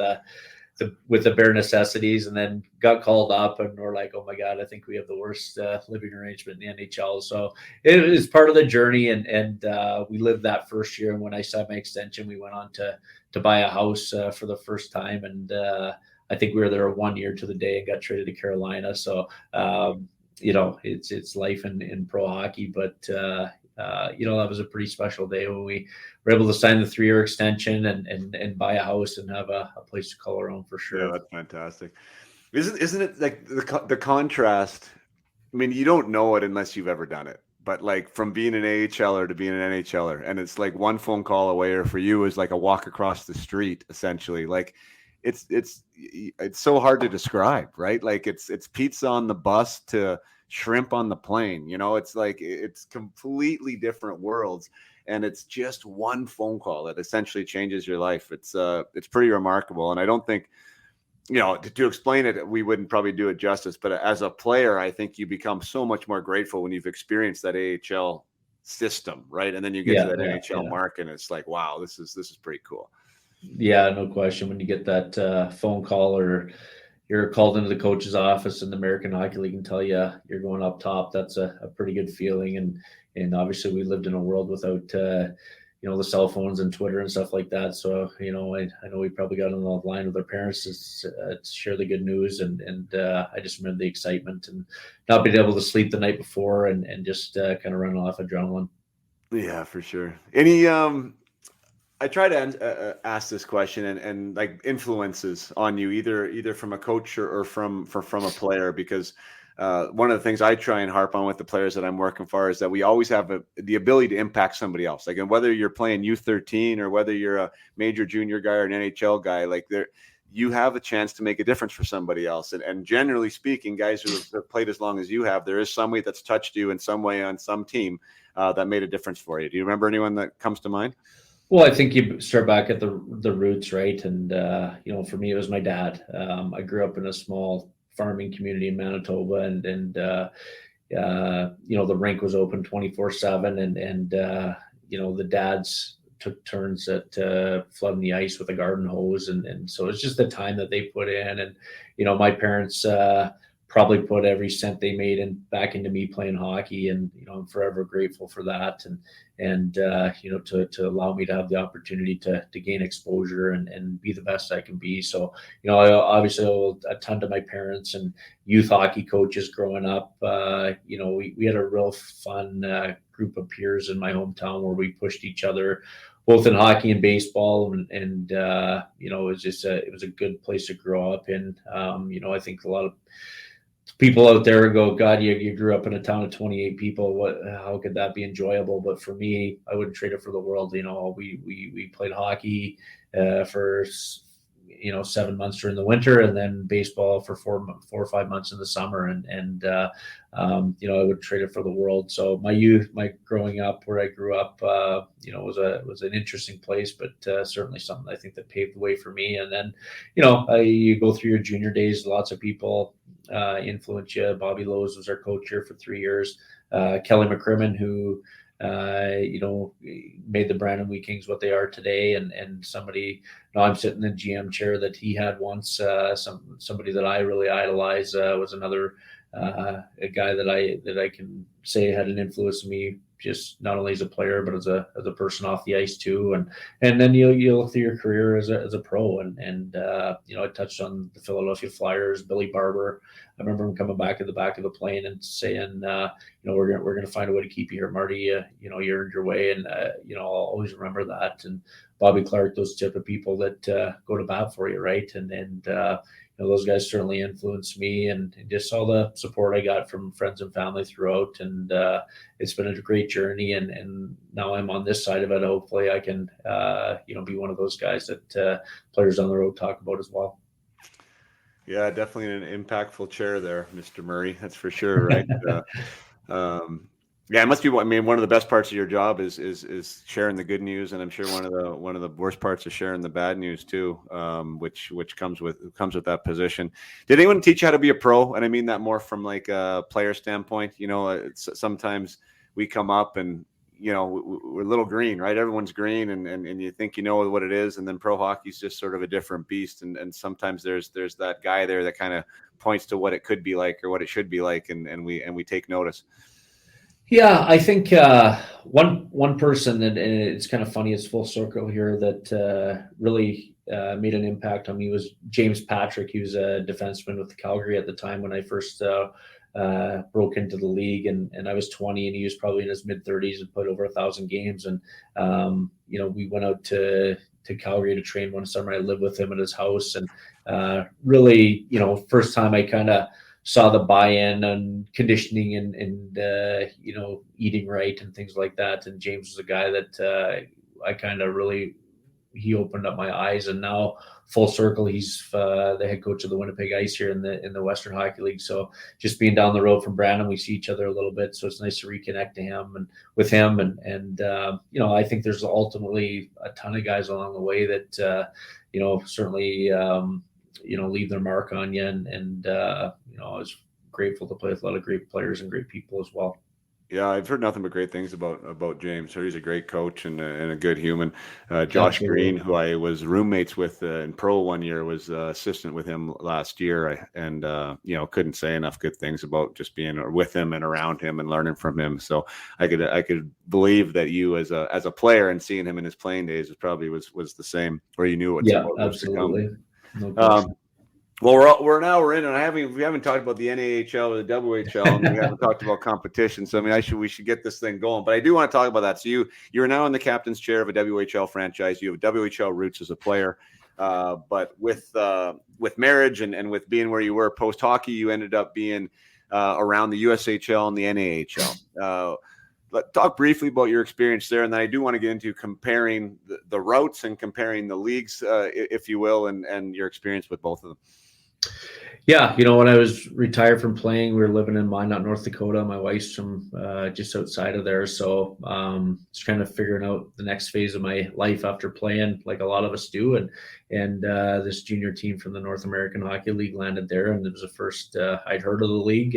Speaker 2: with the bare necessities, and then got called up and we're like, oh my God, I think we have the worst living arrangement in the NHL. So it was part of the journey. And we lived that first year. And when I signed my extension, we went on to buy a house for the first time. And I think we were there 1 year to the day and got traded to Carolina. So, it's life in pro hockey, but that was a pretty special day when we were able to sign the 3-year extension and buy a house and have a place to call our own for sure.
Speaker 3: Yeah, that's fantastic. Isn't it like the contrast? I mean, you don't know it unless you've ever done it. But like from being an AHLer to being an NHLer, and it's like one phone call away, or for you is like a walk across the street, essentially. Like it's so hard to describe, right? Like it's pizza on the bus to shrimp on the plane. It's like it's completely different worlds, and it's just one phone call that essentially changes your life. It's pretty remarkable, and I don't think to explain it, we wouldn't probably do it justice. But as a player, I think you become so much more grateful when you've experienced that AHL system, right? And then you get to that NHL mark, and it's like, wow, this is pretty cool.
Speaker 2: Yeah, no question. When you get that phone call or you're called into the coach's office in the American Hockey League and tell you you're going up top, that's a pretty good feeling. And obviously we lived in a world without the cell phones and Twitter and stuff like that. So I know we probably got on the line with our parents to share the good news, and I just remember the excitement and not being able to sleep the night before and just kind of running off adrenaline.
Speaker 3: Yeah, for sure. Any I try to ask this question and like influences on you, either from a coach or from a player, because one of the things I try and harp on with the players that I'm working for is that we always have the ability to impact somebody else. Like, and whether you're playing U13 or whether you're a major junior guy or an NHL guy, like you have a chance to make a difference for somebody else. And generally speaking, guys who have played as long as you have, there is somebody that's touched you in some way on some team that made a difference for you. Do you remember anyone that comes to mind?
Speaker 2: Well, I think you start back at the roots, right? And, for me, it was my dad. I grew up in a small farming community in Manitoba, and the rink was open 24/7, and the dads took turns at flooding the ice with a garden hose. And so it's just the time that they put in. And, my parents probably put every cent they made back into me playing hockey, and I'm forever grateful for that, and to allow me to have the opportunity to gain exposure and be the best I can be. So I obviously owe a ton to my parents and youth hockey coaches growing up. We had a real fun group of peers in my hometown where we pushed each other both in hockey and baseball, and it was a good place to grow up in. I think a lot of people out there go, God, you grew up in a town of 28 people. How could that be enjoyable? But for me, I wouldn't trade it for the world. We played hockey for 7 months during the winter, and then baseball for 4 or 5 months in the summer, and I would trade it for the world. So my growing up where I grew up, was an interesting place, but certainly something I think that paved the way for me. And then you go through your junior days, lots of people influence you. Bobby Lowe's was our coach here for 3 years. Kelly McCrimmon, who made the Brandon Wheat Kings what they are today, and somebody. I'm sitting in the GM chair that he had once. Somebody that I really idolize was another a guy that I can say had an influence on me, just not only as a player but as a person off the ice too. And then you look through your career as a pro, and I touched on the Philadelphia Flyers, Billy Barber. I remember him coming back at the back of the plane and saying, we're gonna find a way to keep you here, Marty. You earned your way, and I'll always remember that. And Bobby Clark, those type of people that go to bat for you, right? And those guys certainly influenced me, and just all the support I got from friends and family throughout. And it's been a great journey. And now I'm on this side of it. Hopefully I can, be one of those guys that players on the road talk about as well.
Speaker 3: Yeah, definitely an impactful chair there, Mr. Murray. That's for sure, right? Yeah, it must be. I mean, one of the best parts of your job is sharing the good news, and I'm sure one of the worst parts is sharing the bad news too, which comes with that position. Did anyone teach you how to be a pro? And I mean that more from like a player standpoint. Sometimes we come up and we're a little green, right? Everyone's green, and you think you know what it is, and then pro hockey is just sort of a different beast. And sometimes there's that guy there that kind of points to what it could be like or what it should be like, and we take notice.
Speaker 2: Yeah, I think one person, and it's kind of funny, it's full circle here, that really made an impact on me was James Patrick. He was a defenseman with Calgary at the time when I first broke into the league, and I was 20, and he was probably in his mid-30s and played over 1,000 games. And we went out to Calgary to train one summer. I lived with him at his house, and really, first time I kind of saw the buy-in on conditioning and eating right and things like that. And James was a guy that I kind of really, he opened up my eyes. And now full circle, he's the head coach of the Winnipeg Ice here in the Western Hockey League. So just being down the road from Brandon, we see each other a little bit. So it's nice to reconnect to him and with him. And I think there's ultimately a ton of guys along the way that certainly leave their mark on you, and I was grateful to play with a lot of great players and great people as well.
Speaker 3: Yeah, I've heard nothing but great things about James. So he's a great coach and a good human. Josh Green, who I was roommates with in pro one year, was assistant with him last year, and couldn't say enough good things about just being with him and around him and learning from him. So I could believe that you as a player and seeing him in his playing days was the same, or you knew what
Speaker 2: absolutely.
Speaker 3: Well, we're in, and we haven't talked about the NAHL or the WHL, and we haven't talked about competition. So I mean, we should get this thing going. But I do want to talk about that. So you're now in the captain's chair of a WHL franchise. You have WHL roots as a player, but with marriage and with being where you were post hockey, you ended up being around the USHL and the NAHL. Talk briefly about your experience there, and then I do want to get into comparing the routes and comparing the leagues, if you will, and your experience with both of them.
Speaker 2: Yeah, when I was retired from playing, we were living in Minot, North Dakota. My wife's from just outside of there, so just kind of figuring out the next phase of my life after playing, like a lot of us do. And this junior team from the North American Hockey League landed there, and it was the first I'd heard of the league,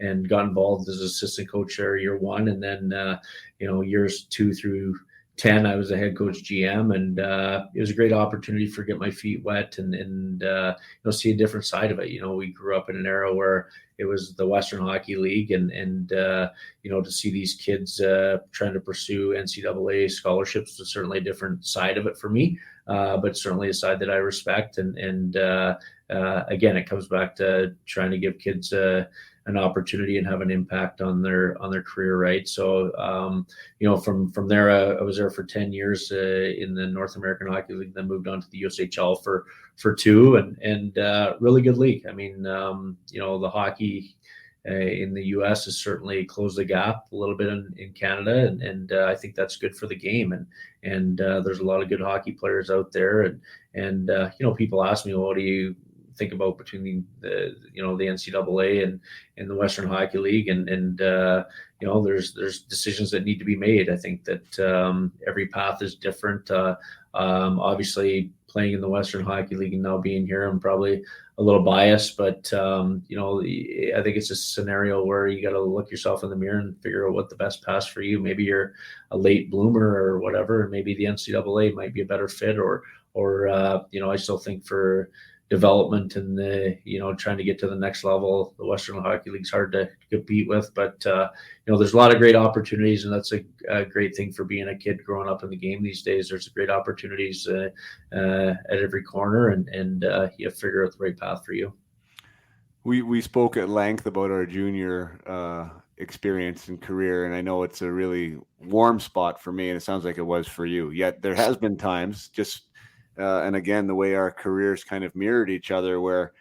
Speaker 2: and got involved as assistant coach there year one, and then years 2 through 10, I was a head coach GM, and it was a great opportunity for get my feet wet and see a different side of it. We grew up in an era where it was the Western Hockey League, and to see these kids trying to pursue NCAA scholarships was certainly a different side of it for me, but certainly a side that I respect. And again, it comes back to trying to give kids an opportunity and have an impact on their career, right? So from there, I was there for 10 years in the North American Hockey League, then moved on to the USHL for 2, and really good league. I mean, the hockey in the US has certainly closed the gap a little bit in Canada, and I think that's good for the game. And there's a lot of good hockey players out there, and people ask me, well, what do you think about between the NCAA and the Western Hockey League, and there's decisions that need to be made. I think that every path is different. Obviously, playing in the Western Hockey League and now being here, I'm probably a little biased, but I think it's a scenario where you got to look yourself in the mirror and figure out what the best path for you. Maybe you're a late bloomer or whatever, and maybe the NCAA might be a better fit, or I still think for development and trying to get to the next level, the Western Hockey League's hard to compete with, but there's a lot of great opportunities, and that's a great thing for being a kid growing up in the game these days. There's great opportunities at every corner, and you have to figure out the right path for you.
Speaker 3: We spoke at length about our junior experience and career, and I know it's a really warm spot for me, and it sounds like it was for you. Yet there has been times just and again, the way our careers kind of mirrored each other, where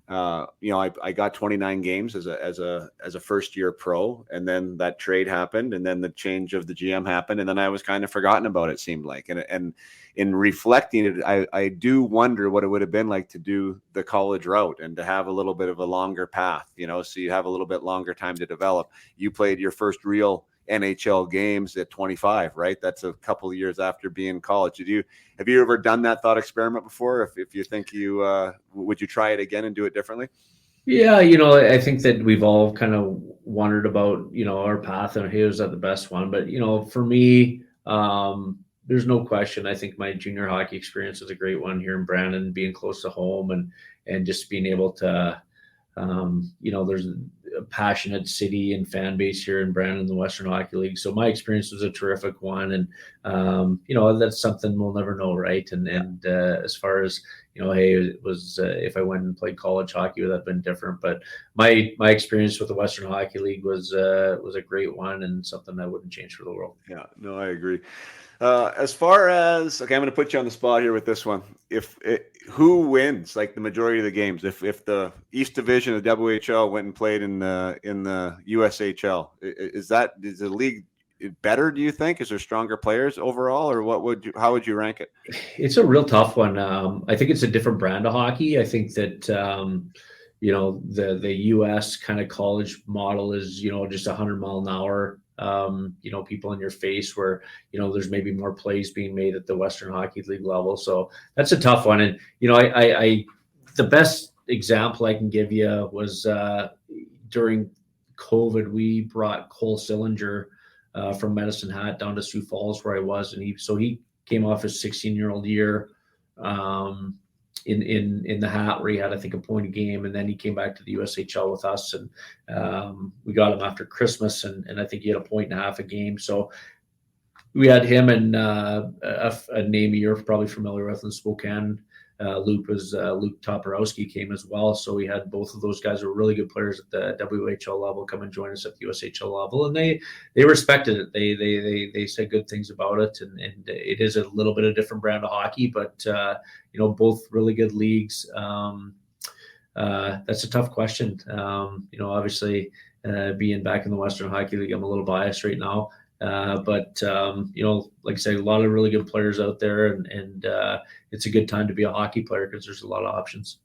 Speaker 3: I got 29 games as a first year pro, and then that trade happened, and then the change of the GM happened, and then I was kind of forgotten about it, seemed like. And in reflecting it, I do wonder what it would have been like to do the college route and to have a little bit of a longer path, so you have a little bit longer time to develop. You played your first real NHL games at 25, right? That's a couple of years after being in college. Have you ever done that thought experiment before? If you think would you try it again and do it differently?
Speaker 2: Yeah, I think that we've all kind of wondered about, our path and who's at the best one. But, for me, there's no question. I think my junior hockey experience is a great one here in Brandon, being close to home and just being able to, there's a passionate city and fan base here in Brandon, the Western Hockey League. So my experience was a terrific one, and that's something we'll never know, right? And as far as hey, it was if I went and played college hockey, would that have been different? But my experience with the Western Hockey League was a great one, and something I wouldn't change for the world.
Speaker 3: Yeah, no, I agree. As far as, okay, I'm going to put you on the spot here with this one. Who wins like the majority of the games? If the East Division of the WHL went and played in the USHL, is the league better? Do you think? Is there stronger players overall, or how would you rank it?
Speaker 2: It's a real tough one. I think it's a different brand of hockey. I think that the US kind of college model is just 100-mile-an-hour. People in your face, where there's maybe more plays being made at the Western Hockey League level. So that's a tough one. And I the best example I can give you was during COVID, we brought Cole Sillinger from Medicine Hat down to Sioux Falls, where I was, and he came off his 16-year-old year in the Hat, where he had, I think, a point a game, and then he came back to the USHL with us, and we got him after Christmas, and I think he had a point and a half a game. So we had him and a name you're probably familiar with in Spokane. Luke Toporowski came as well. So we had both of those guys who were really good players at the WHL level come and join us at the USHL level, and they respected it. They said good things about it, and it is a little bit of different brand of hockey, but both really good leagues. That's a tough question. Obviously, being back in the Western Hockey League, I'm a little biased right now. But like I say, a lot of really good players out there, and it's a good time to be a hockey player because there's a lot of options.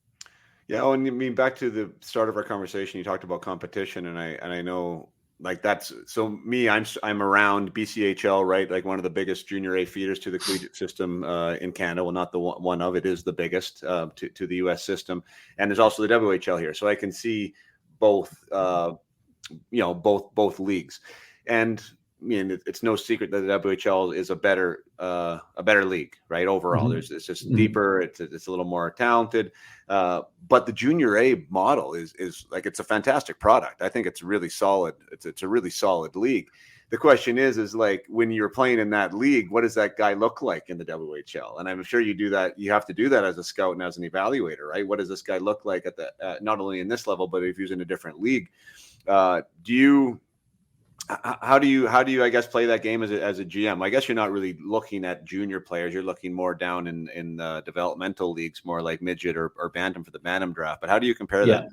Speaker 3: Yeah, and I mean, back to the start of our conversation, you talked about competition, and I know, like, that's, so me, I'm around BCHL, right? Like one of the biggest junior A feeders to the collegiate system in Canada. Well, not the one of it is the biggest to the U.S. system, and there's also the WHL here, so I can see both, both leagues. And mean, it's no secret that the WHL is a better league, right? Overall, it's just deeper. It's a little more talented. But the Junior A model is like, it's a fantastic product. I think it's really solid. It's a really solid league. The question is like, when you're playing in that league, what does that guy look like in the WHL? And I'm sure you do that. You have to do that as a scout and as an evaluator, right? What does this guy look like at the not only in this level, but if he's in a different league? How do you, I guess, play that game as a GM? I guess you're not really looking at junior players. You're looking more down in developmental leagues, more like midget or bantam for the bantam draft. But how do you compare that?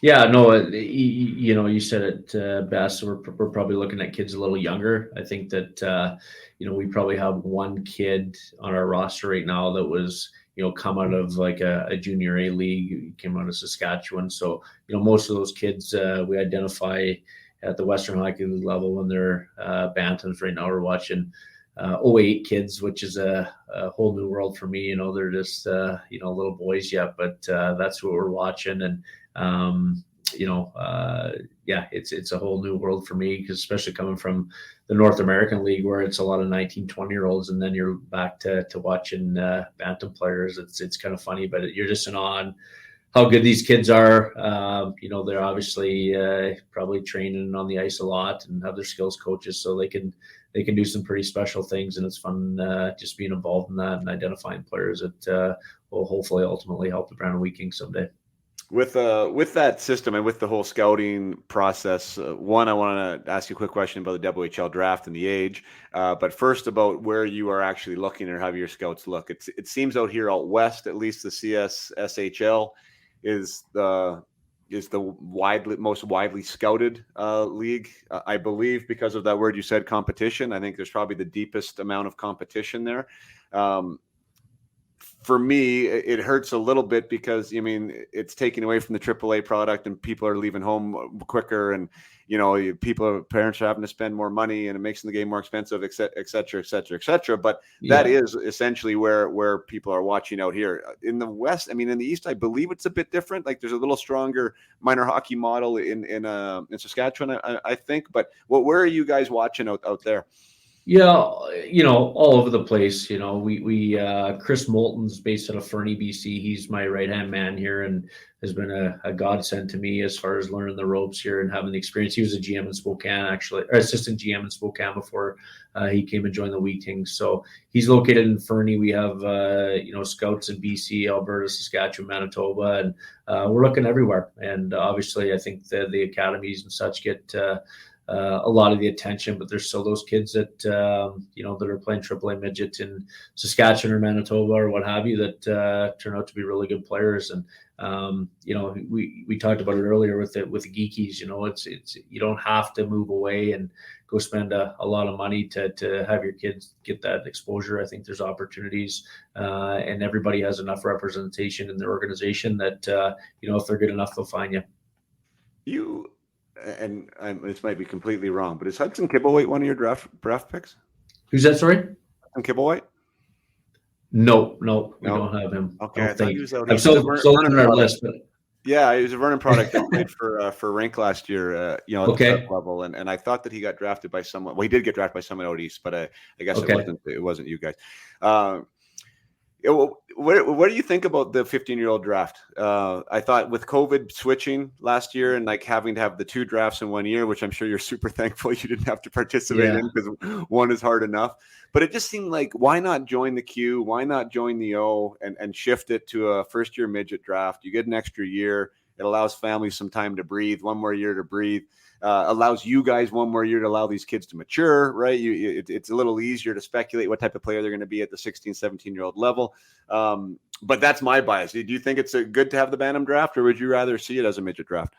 Speaker 2: Yeah, no, you said it best. We're probably looking at kids a little younger. I think that, we probably have one kid on our roster right now that was, come out of like a junior A league, came out of Saskatchewan. So, most of those kids we identify at the Western Hockey League level when they're bantams. Right now we're watching 08 kids, which is a whole new world for me. They're just, little boys yet, but that's what we're watching. And, it's a whole new world for me, because especially coming from the North American League, where it's a lot of 19, 20-year-olds, and then you're back to watching bantam players. It's kind of funny, but you're just in awe on how good these kids are. They're obviously probably training on the ice a lot and have their skills coaches, so they can do some pretty special things, and it's fun just being involved in that and identifying players that will hopefully ultimately help the Brandon Wheat Kings someday.
Speaker 3: With that system and with the whole scouting process, one, I want to ask you a quick question about the WHL draft and the age. But first, about where you are actually looking, or how your scouts look. It seems out west, at least the CSSHL is the most widely scouted league, I believe, because of that word you said, competition. I think there's probably the deepest amount of competition there. For me, it hurts a little bit because, it's taking away from the AAA product, and people are leaving home quicker, and, parents are having to spend more money, and it makes the game more expensive, et cetera, et cetera, et cetera. But that is essentially where people are watching out here. In the West, in the East, I believe it's a bit different. Like, there's a little stronger minor hockey model in Saskatchewan, I think. But where are you guys watching out there?
Speaker 2: Yeah, all over the place. We Chris Moulton's based out of Fernie, BC. He's my right-hand man here and has been a godsend to me as far as learning the ropes here and having the experience. He was a GM in Spokane, actually, or assistant GM in Spokane before he came and joined the Wheat Kings. So he's located in Fernie. We have, scouts in BC, Alberta, Saskatchewan, Manitoba, and we're looking everywhere. And obviously, I think the academies and such get a lot of the attention, but there's still those kids that that are playing AAA midget in Saskatchewan or Manitoba or what have you that turn out to be really good players. And we talked about it earlier with the geekies. It's you don't have to move away and go spend a lot of money to have your kids get that exposure. I think there's opportunities, and everybody has enough representation in their organization that if they're good enough, they'll find you.
Speaker 3: And this might be completely wrong, but is Hudson Kibblewhite one of your draft picks?
Speaker 2: Who's that? Sorry,
Speaker 3: Hudson Kibblewhite?
Speaker 2: No, we don't have him.
Speaker 3: Okay, I thought he was out.
Speaker 2: I'm still on our list, but
Speaker 3: yeah, he was a Vernon product that played for Rink last year. At the top level, and I thought that he got drafted by someone. Well, he did get drafted by someone out east, but I guess it wasn't you guys. What do you think about the 15-year-old draft? I thought with COVID switching last year and like having to have the two drafts in 1 year, which I'm sure you're super thankful you didn't have to participate in, because one is hard enough. But it just seemed like, why not join the Q? Why not join the O and shift it to a first-year midget draft? You get an extra year. It allows families some time to breathe, one more year to breathe. Allows you guys one more year to allow these kids to mature, right? It's a little easier to speculate what type of player they're going to be at the 16, 17-year-old level. But that's my bias. Do you think it's good to have the Bantam draft, or would you rather see it as a midget draft?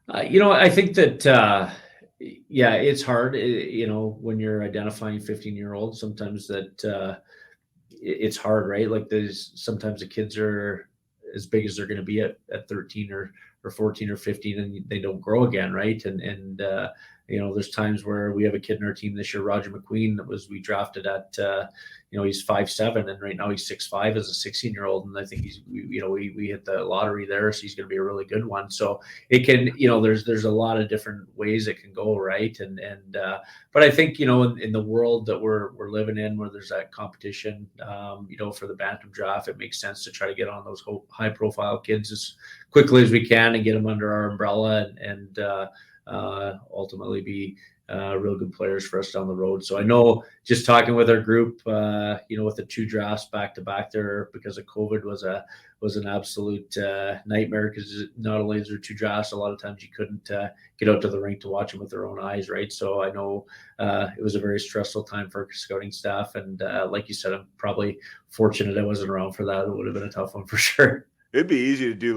Speaker 2: I think that, it's hard, when you're identifying 15-year-olds, sometimes that it's hard, right? Like sometimes the kids are as big as they're going to be at 13 or 14 or 15, and they don't grow again, right? And there's times where we have a kid in our team this year, Roger McQueen, we drafted at, he's 5'7", and right now he's 6'5" as a 16-year-old. And I think we hit the lottery there. So he's going to be a really good one. So it can, there's a lot of different ways it can go. Right. But I think, in the world that we're living in, where there's that competition, for the Bantam draft, it makes sense to try to get on those high profile kids as quickly as we can and get them under our umbrella and ultimately be real good players for us down the road. So I know, just talking with our group, with the 2 drafts back to back there because of COVID was an absolute nightmare, because not only is there 2 drafts, a lot of times you couldn't get out to the rink to watch them with their own eyes, right? So I know it was a very stressful time for scouting staff, and like you said, I'm probably fortunate I wasn't around for that. It would have been a tough one for sure.
Speaker 3: It'd be easy to do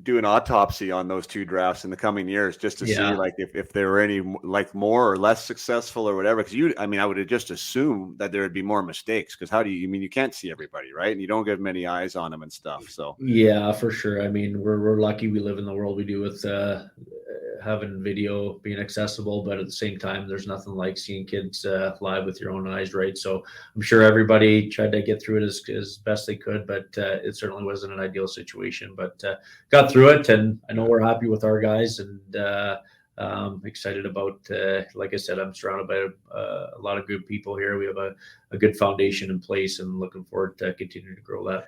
Speaker 3: do an autopsy on those 2 drafts in the coming years, just to see if there were any more or less successful or whatever. Because I would have just assumed that there would be more mistakes, because you can't see everybody, right? And you don't get many eyes on them and stuff. So
Speaker 2: yeah, for sure. We're lucky we live in the world we do with having video being accessible, but at the same time, there's nothing like seeing kids live with your own eyes, right? So I'm sure everybody tried to get through it as best they could, but it certainly wasn't an ideal situation, but got through it. And I know we're happy with our guys, and excited about, like I said, I'm surrounded by a lot of good people here. We have a good foundation in place, and looking forward to continuing to grow that.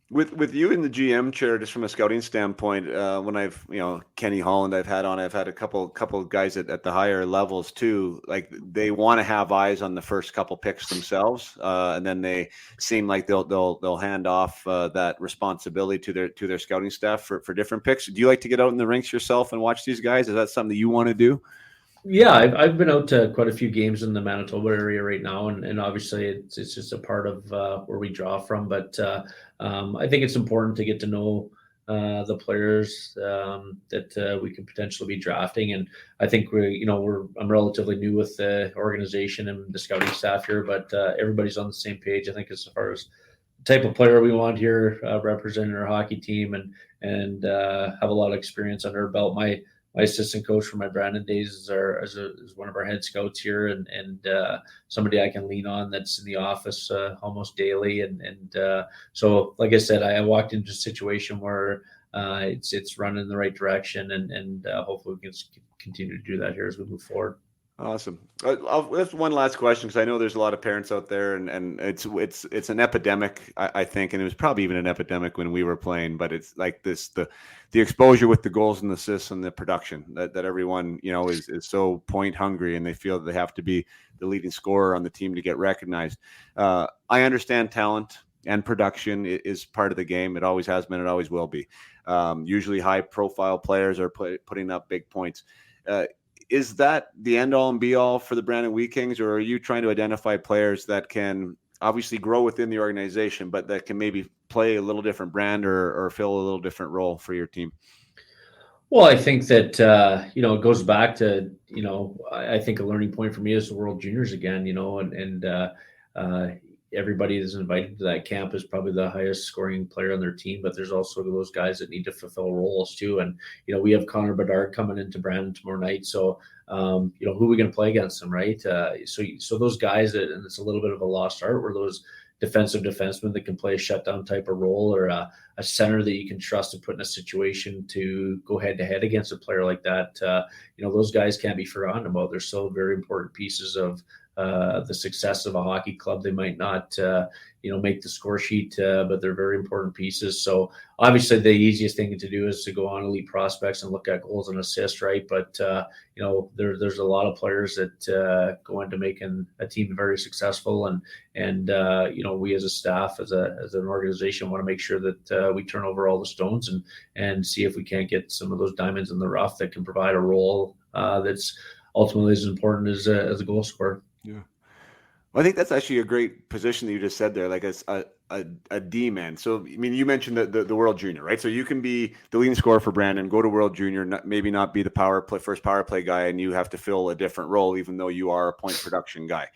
Speaker 3: With you in the GM chair, just from a scouting standpoint, when I've Kenny Holland, I've had a couple of guys at the higher levels too. Like, they want to have eyes on the first couple picks themselves, and then they seem like they'll hand off that responsibility to their scouting staff for different picks. Do you like to get out in the rinks yourself and watch these guys? Is that something that you want to do?
Speaker 2: Yeah, I've been out to quite a few games in the Manitoba area right now, and obviously it's just a part of where we draw from. But I think it's important to get to know the players that we could potentially be drafting. And I think I'm relatively new with the organization and the scouting staff here, but everybody's on the same page, I think, as far as the type of player we want here representing our hockey team, and have a lot of experience under our belt. My assistant coach from my Brandon days is one of our head scouts here, and somebody I can lean on that's in the office almost daily. And so, like I said, I walked into a situation where it's running in the right direction, and hopefully we can continue to do that here as we move forward.
Speaker 3: Awesome. That's one last question, because I know there's a lot of parents out there, and it's an epidemic, I think, and it was probably even an epidemic when we were playing. But it's like this: the exposure with the goals and assists and the production that everyone is so point hungry, and they feel that they have to be the leading scorer on the team to get recognized. I understand talent and production is part of the game. It always has been. It always will be. Usually, high profile players are putting up big points. Is that the end all and be all for the Brandon Wheat Kings, or are you trying to identify players that can obviously grow within the organization, but that can maybe play a little different brand or fill a little different role for your team?
Speaker 2: Well, I think that, it goes back to, I think a learning point for me is the World Juniors again, and everybody that's invited to that camp is probably the highest scoring player on their team, but there's also those guys that need to fulfill roles too. And, we have Connor Bedard coming into Brandon tomorrow night. So, who are we going to play against them, right? So those guys, and it's a little bit of a lost art, were those defensive defensemen that can play a shutdown type of role, or a center that you can trust to put in a situation to go head to head against a player like that. Those guys can't be forgotten about. They're still very important pieces of the success of a hockey club. They might not, make the score sheet, but they're very important pieces. So obviously the easiest thing to do is to go on Elite Prospects and look at goals and assists, right? But, there's a lot of players that go into making a team very successful. And we as a staff, as an organization, want to make sure that we turn over all the stones and see if we can't get some of those diamonds in the rough that can provide a role that's ultimately as important as a goal scorer.
Speaker 3: Yeah. Well, I think that's actually a great position that you just said there, like a D-man. So, you mentioned the World Junior, right? So you can be the leading scorer for Brandon, go to World Junior, maybe not be the first power play guy, and you have to fill a different role, even though you are a point production guy.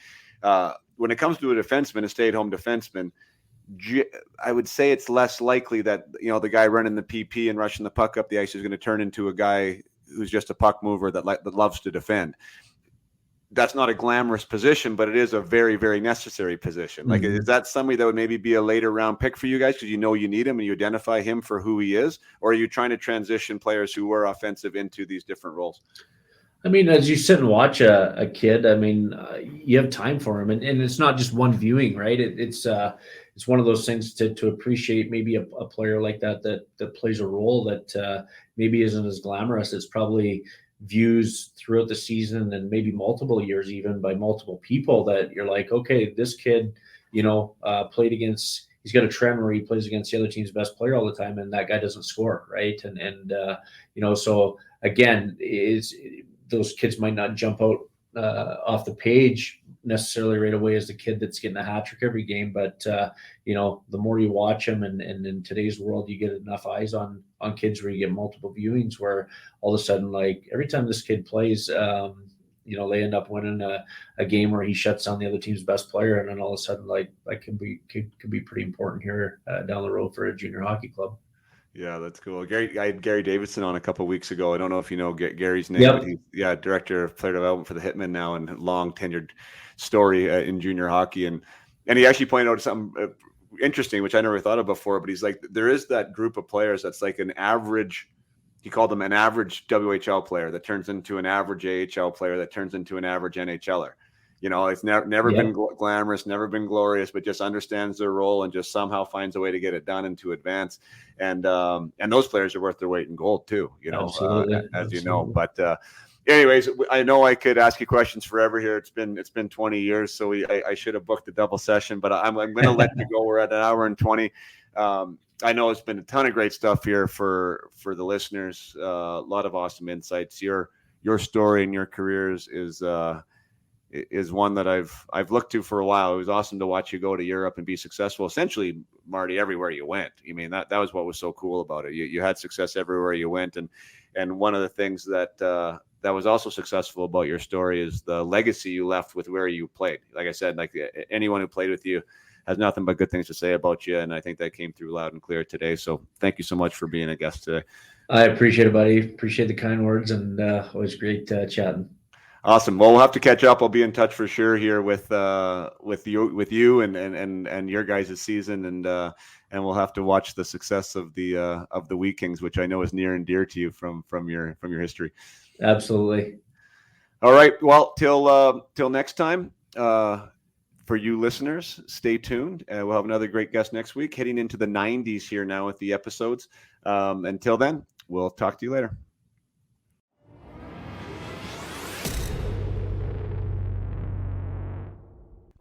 Speaker 3: When it comes to a defenseman, a stay-at-home defenseman, I would say it's less likely that, the guy running the PP and rushing the puck up the ice is going to turn into a guy who's just a puck mover that loves to defend. That's not a glamorous position, but it is a very, very necessary position. Like, is that somebody that would maybe be a later round pick for you guys because you know you need him and you identify him for who he is? Or are you trying to transition players who were offensive into these different roles?
Speaker 2: I mean, as you sit and watch a kid, I mean, you have time for him, and it's not just one viewing, right? It's one of those things to appreciate maybe a player like that plays a role that maybe isn't as glamorous. It's probably views throughout the season and maybe multiple years even by multiple people that you're like, okay, this kid, played against, he's got a trend where he plays against the other team's best player all the time and that guy doesn't score, right? And so again, those kids might not jump out off the page necessarily right away as the kid that's getting a hat trick every game, but the more you watch them, and in today's world you get enough eyes on kids where you get multiple viewings where all of a sudden, like, every time this kid plays, they end up winning a game where he shuts down the other team's best player, and then all of a sudden, like, that could be pretty important here down the road for a junior hockey club.
Speaker 3: Yeah, that's cool. I had Gary Davidson on a couple of weeks ago. I don't know if you know Gary's name,
Speaker 2: Yep.
Speaker 3: but he's director of player development for the Hitmen now, and long tenured story in junior hockey. And he actually pointed out something interesting, which I never thought of before. But he's like, there is that group of players that's like an average. He called them an average WHL player that turns into an average AHL player that turns into an average NHLer. It's never been glamorous, never been glorious, but just understands their role and just somehow finds a way to get it done and to advance. And those players are worth their weight in gold too, as you know. But anyways, I know I could ask you questions forever here. It's been 20 years, so I should have booked a double session, but I'm going to let you go. We're at an hour and 20. I know it's been a ton of great stuff here for the listeners. A lot of awesome insights. Your story and your careers is one that I've looked to for a while. It was awesome to watch you go to Europe and be successful. Essentially, Marty, everywhere you went. I mean, that was what was so cool about it. You had success everywhere you went, and one of the things that was also successful about your story is the legacy you left with where you played. Like I said, like anyone who played with you has nothing but good things to say about you, and I think that came through loud and clear today. So thank you so much for being a guest today.
Speaker 2: I appreciate it, buddy. Appreciate the kind words, and always great chatting.
Speaker 3: Awesome. Well, we'll have to catch up. I'll be in touch for sure here with you and your guys' season, and we'll have to watch the success of the Wheat Kings, which I know is near and dear to you from your history.
Speaker 2: Absolutely.
Speaker 3: All right. Well, till next time. For you listeners, stay tuned. We'll have another great guest next week, heading into the 90s here now with the episodes. Until then, we'll talk to you later.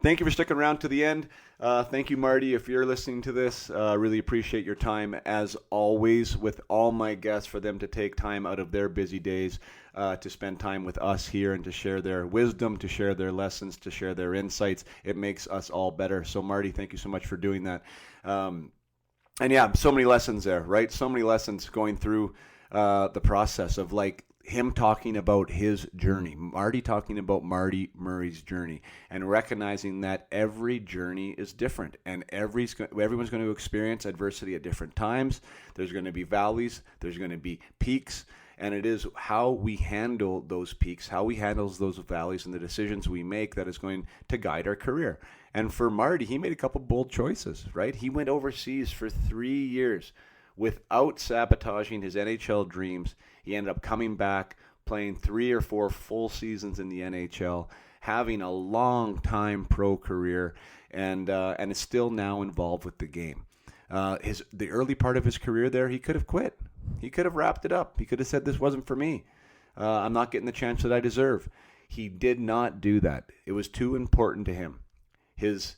Speaker 3: Thank you for sticking around to the end. Thank you, Marty, if you're listening to this. Really appreciate your time, as always, with all my guests, for them to take time out of their busy days to spend time with us here and to share their wisdom, to share their lessons, to share their insights. It makes us all better. So, Marty, thank you so much for doing that. And yeah, so many lessons there, right? So many lessons going through the process of, like, him talking about his journey, Marty talking about Marty Murray's journey, and recognizing that every journey is different, and everyone's going to experience adversity at different times. There's going to be valleys, there's going to be peaks, and it is how we handle those peaks, how we handle those valleys, and the decisions we make that is going to guide our career. And for Marty, he made a couple bold choices, right? He went overseas for 3 years without sabotaging his NHL dreams. He ended up coming back, playing 3 or 4 full seasons in the NHL, having a long-time pro career, and is still now involved with the game. The early part of his career there, he could have quit. He could have wrapped it up. He could have said, this wasn't for me. I'm not getting the chance that I deserve. He did not do that. It was too important to him. His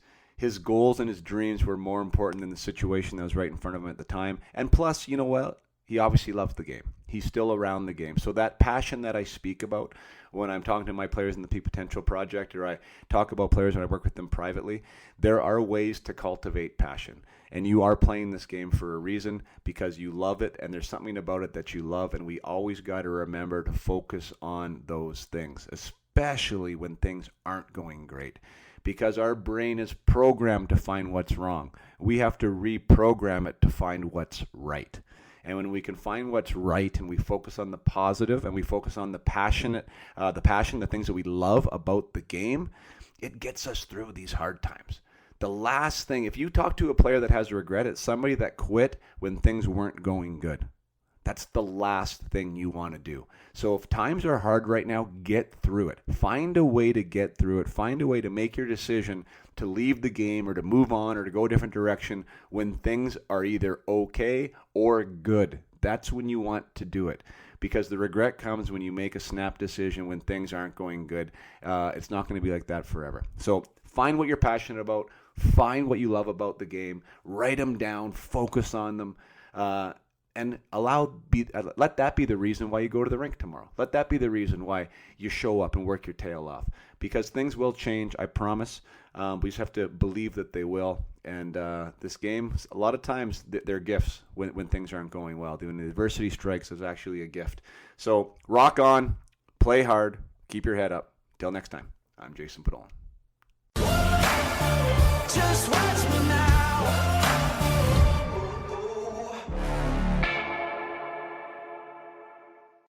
Speaker 3: goals and his dreams were more important than the situation that was right in front of him at the time. And plus, you know what? He obviously loves the game. He's still around the game. So that passion that I speak about when I'm talking to my players in the Peak Potential Project, or I talk about players when I work with them privately, there are ways to cultivate passion. And you are playing this game for a reason, because you love it, and there's something about it that you love. And we always got to remember to focus on those things, especially when things aren't going great. Because our brain is programmed to find what's wrong. We have to reprogram it to find what's right. And when we can find what's right and we focus on the positive and we focus on the passion, the things that we love about the game, it gets us through these hard times. The last thing, if you talk to a player that has regret, it's somebody that quit when things weren't going good. That's the last thing you want to do. So if times are hard right now, get through it. Find a way to get through it. Find a way to make your decision to leave the game or to move on or to go a different direction when things are either okay or good. That's when you want to do it, because the regret comes when you make a snap decision when things aren't going good. It's not going to be like that forever. So find what you're passionate about. Find what you love about the game. Write them down. Focus on them. And let that be the reason why you go to the rink tomorrow. Let that be the reason why you show up and work your tail off. Because things will change, I promise. We just have to believe that they will. And this game, a lot of times, they're gifts when things aren't going well. When the adversity strikes, is actually a gift. So rock on, play hard, keep your head up. Till next time, I'm Jason Podolin.
Speaker 1: Just watch me now.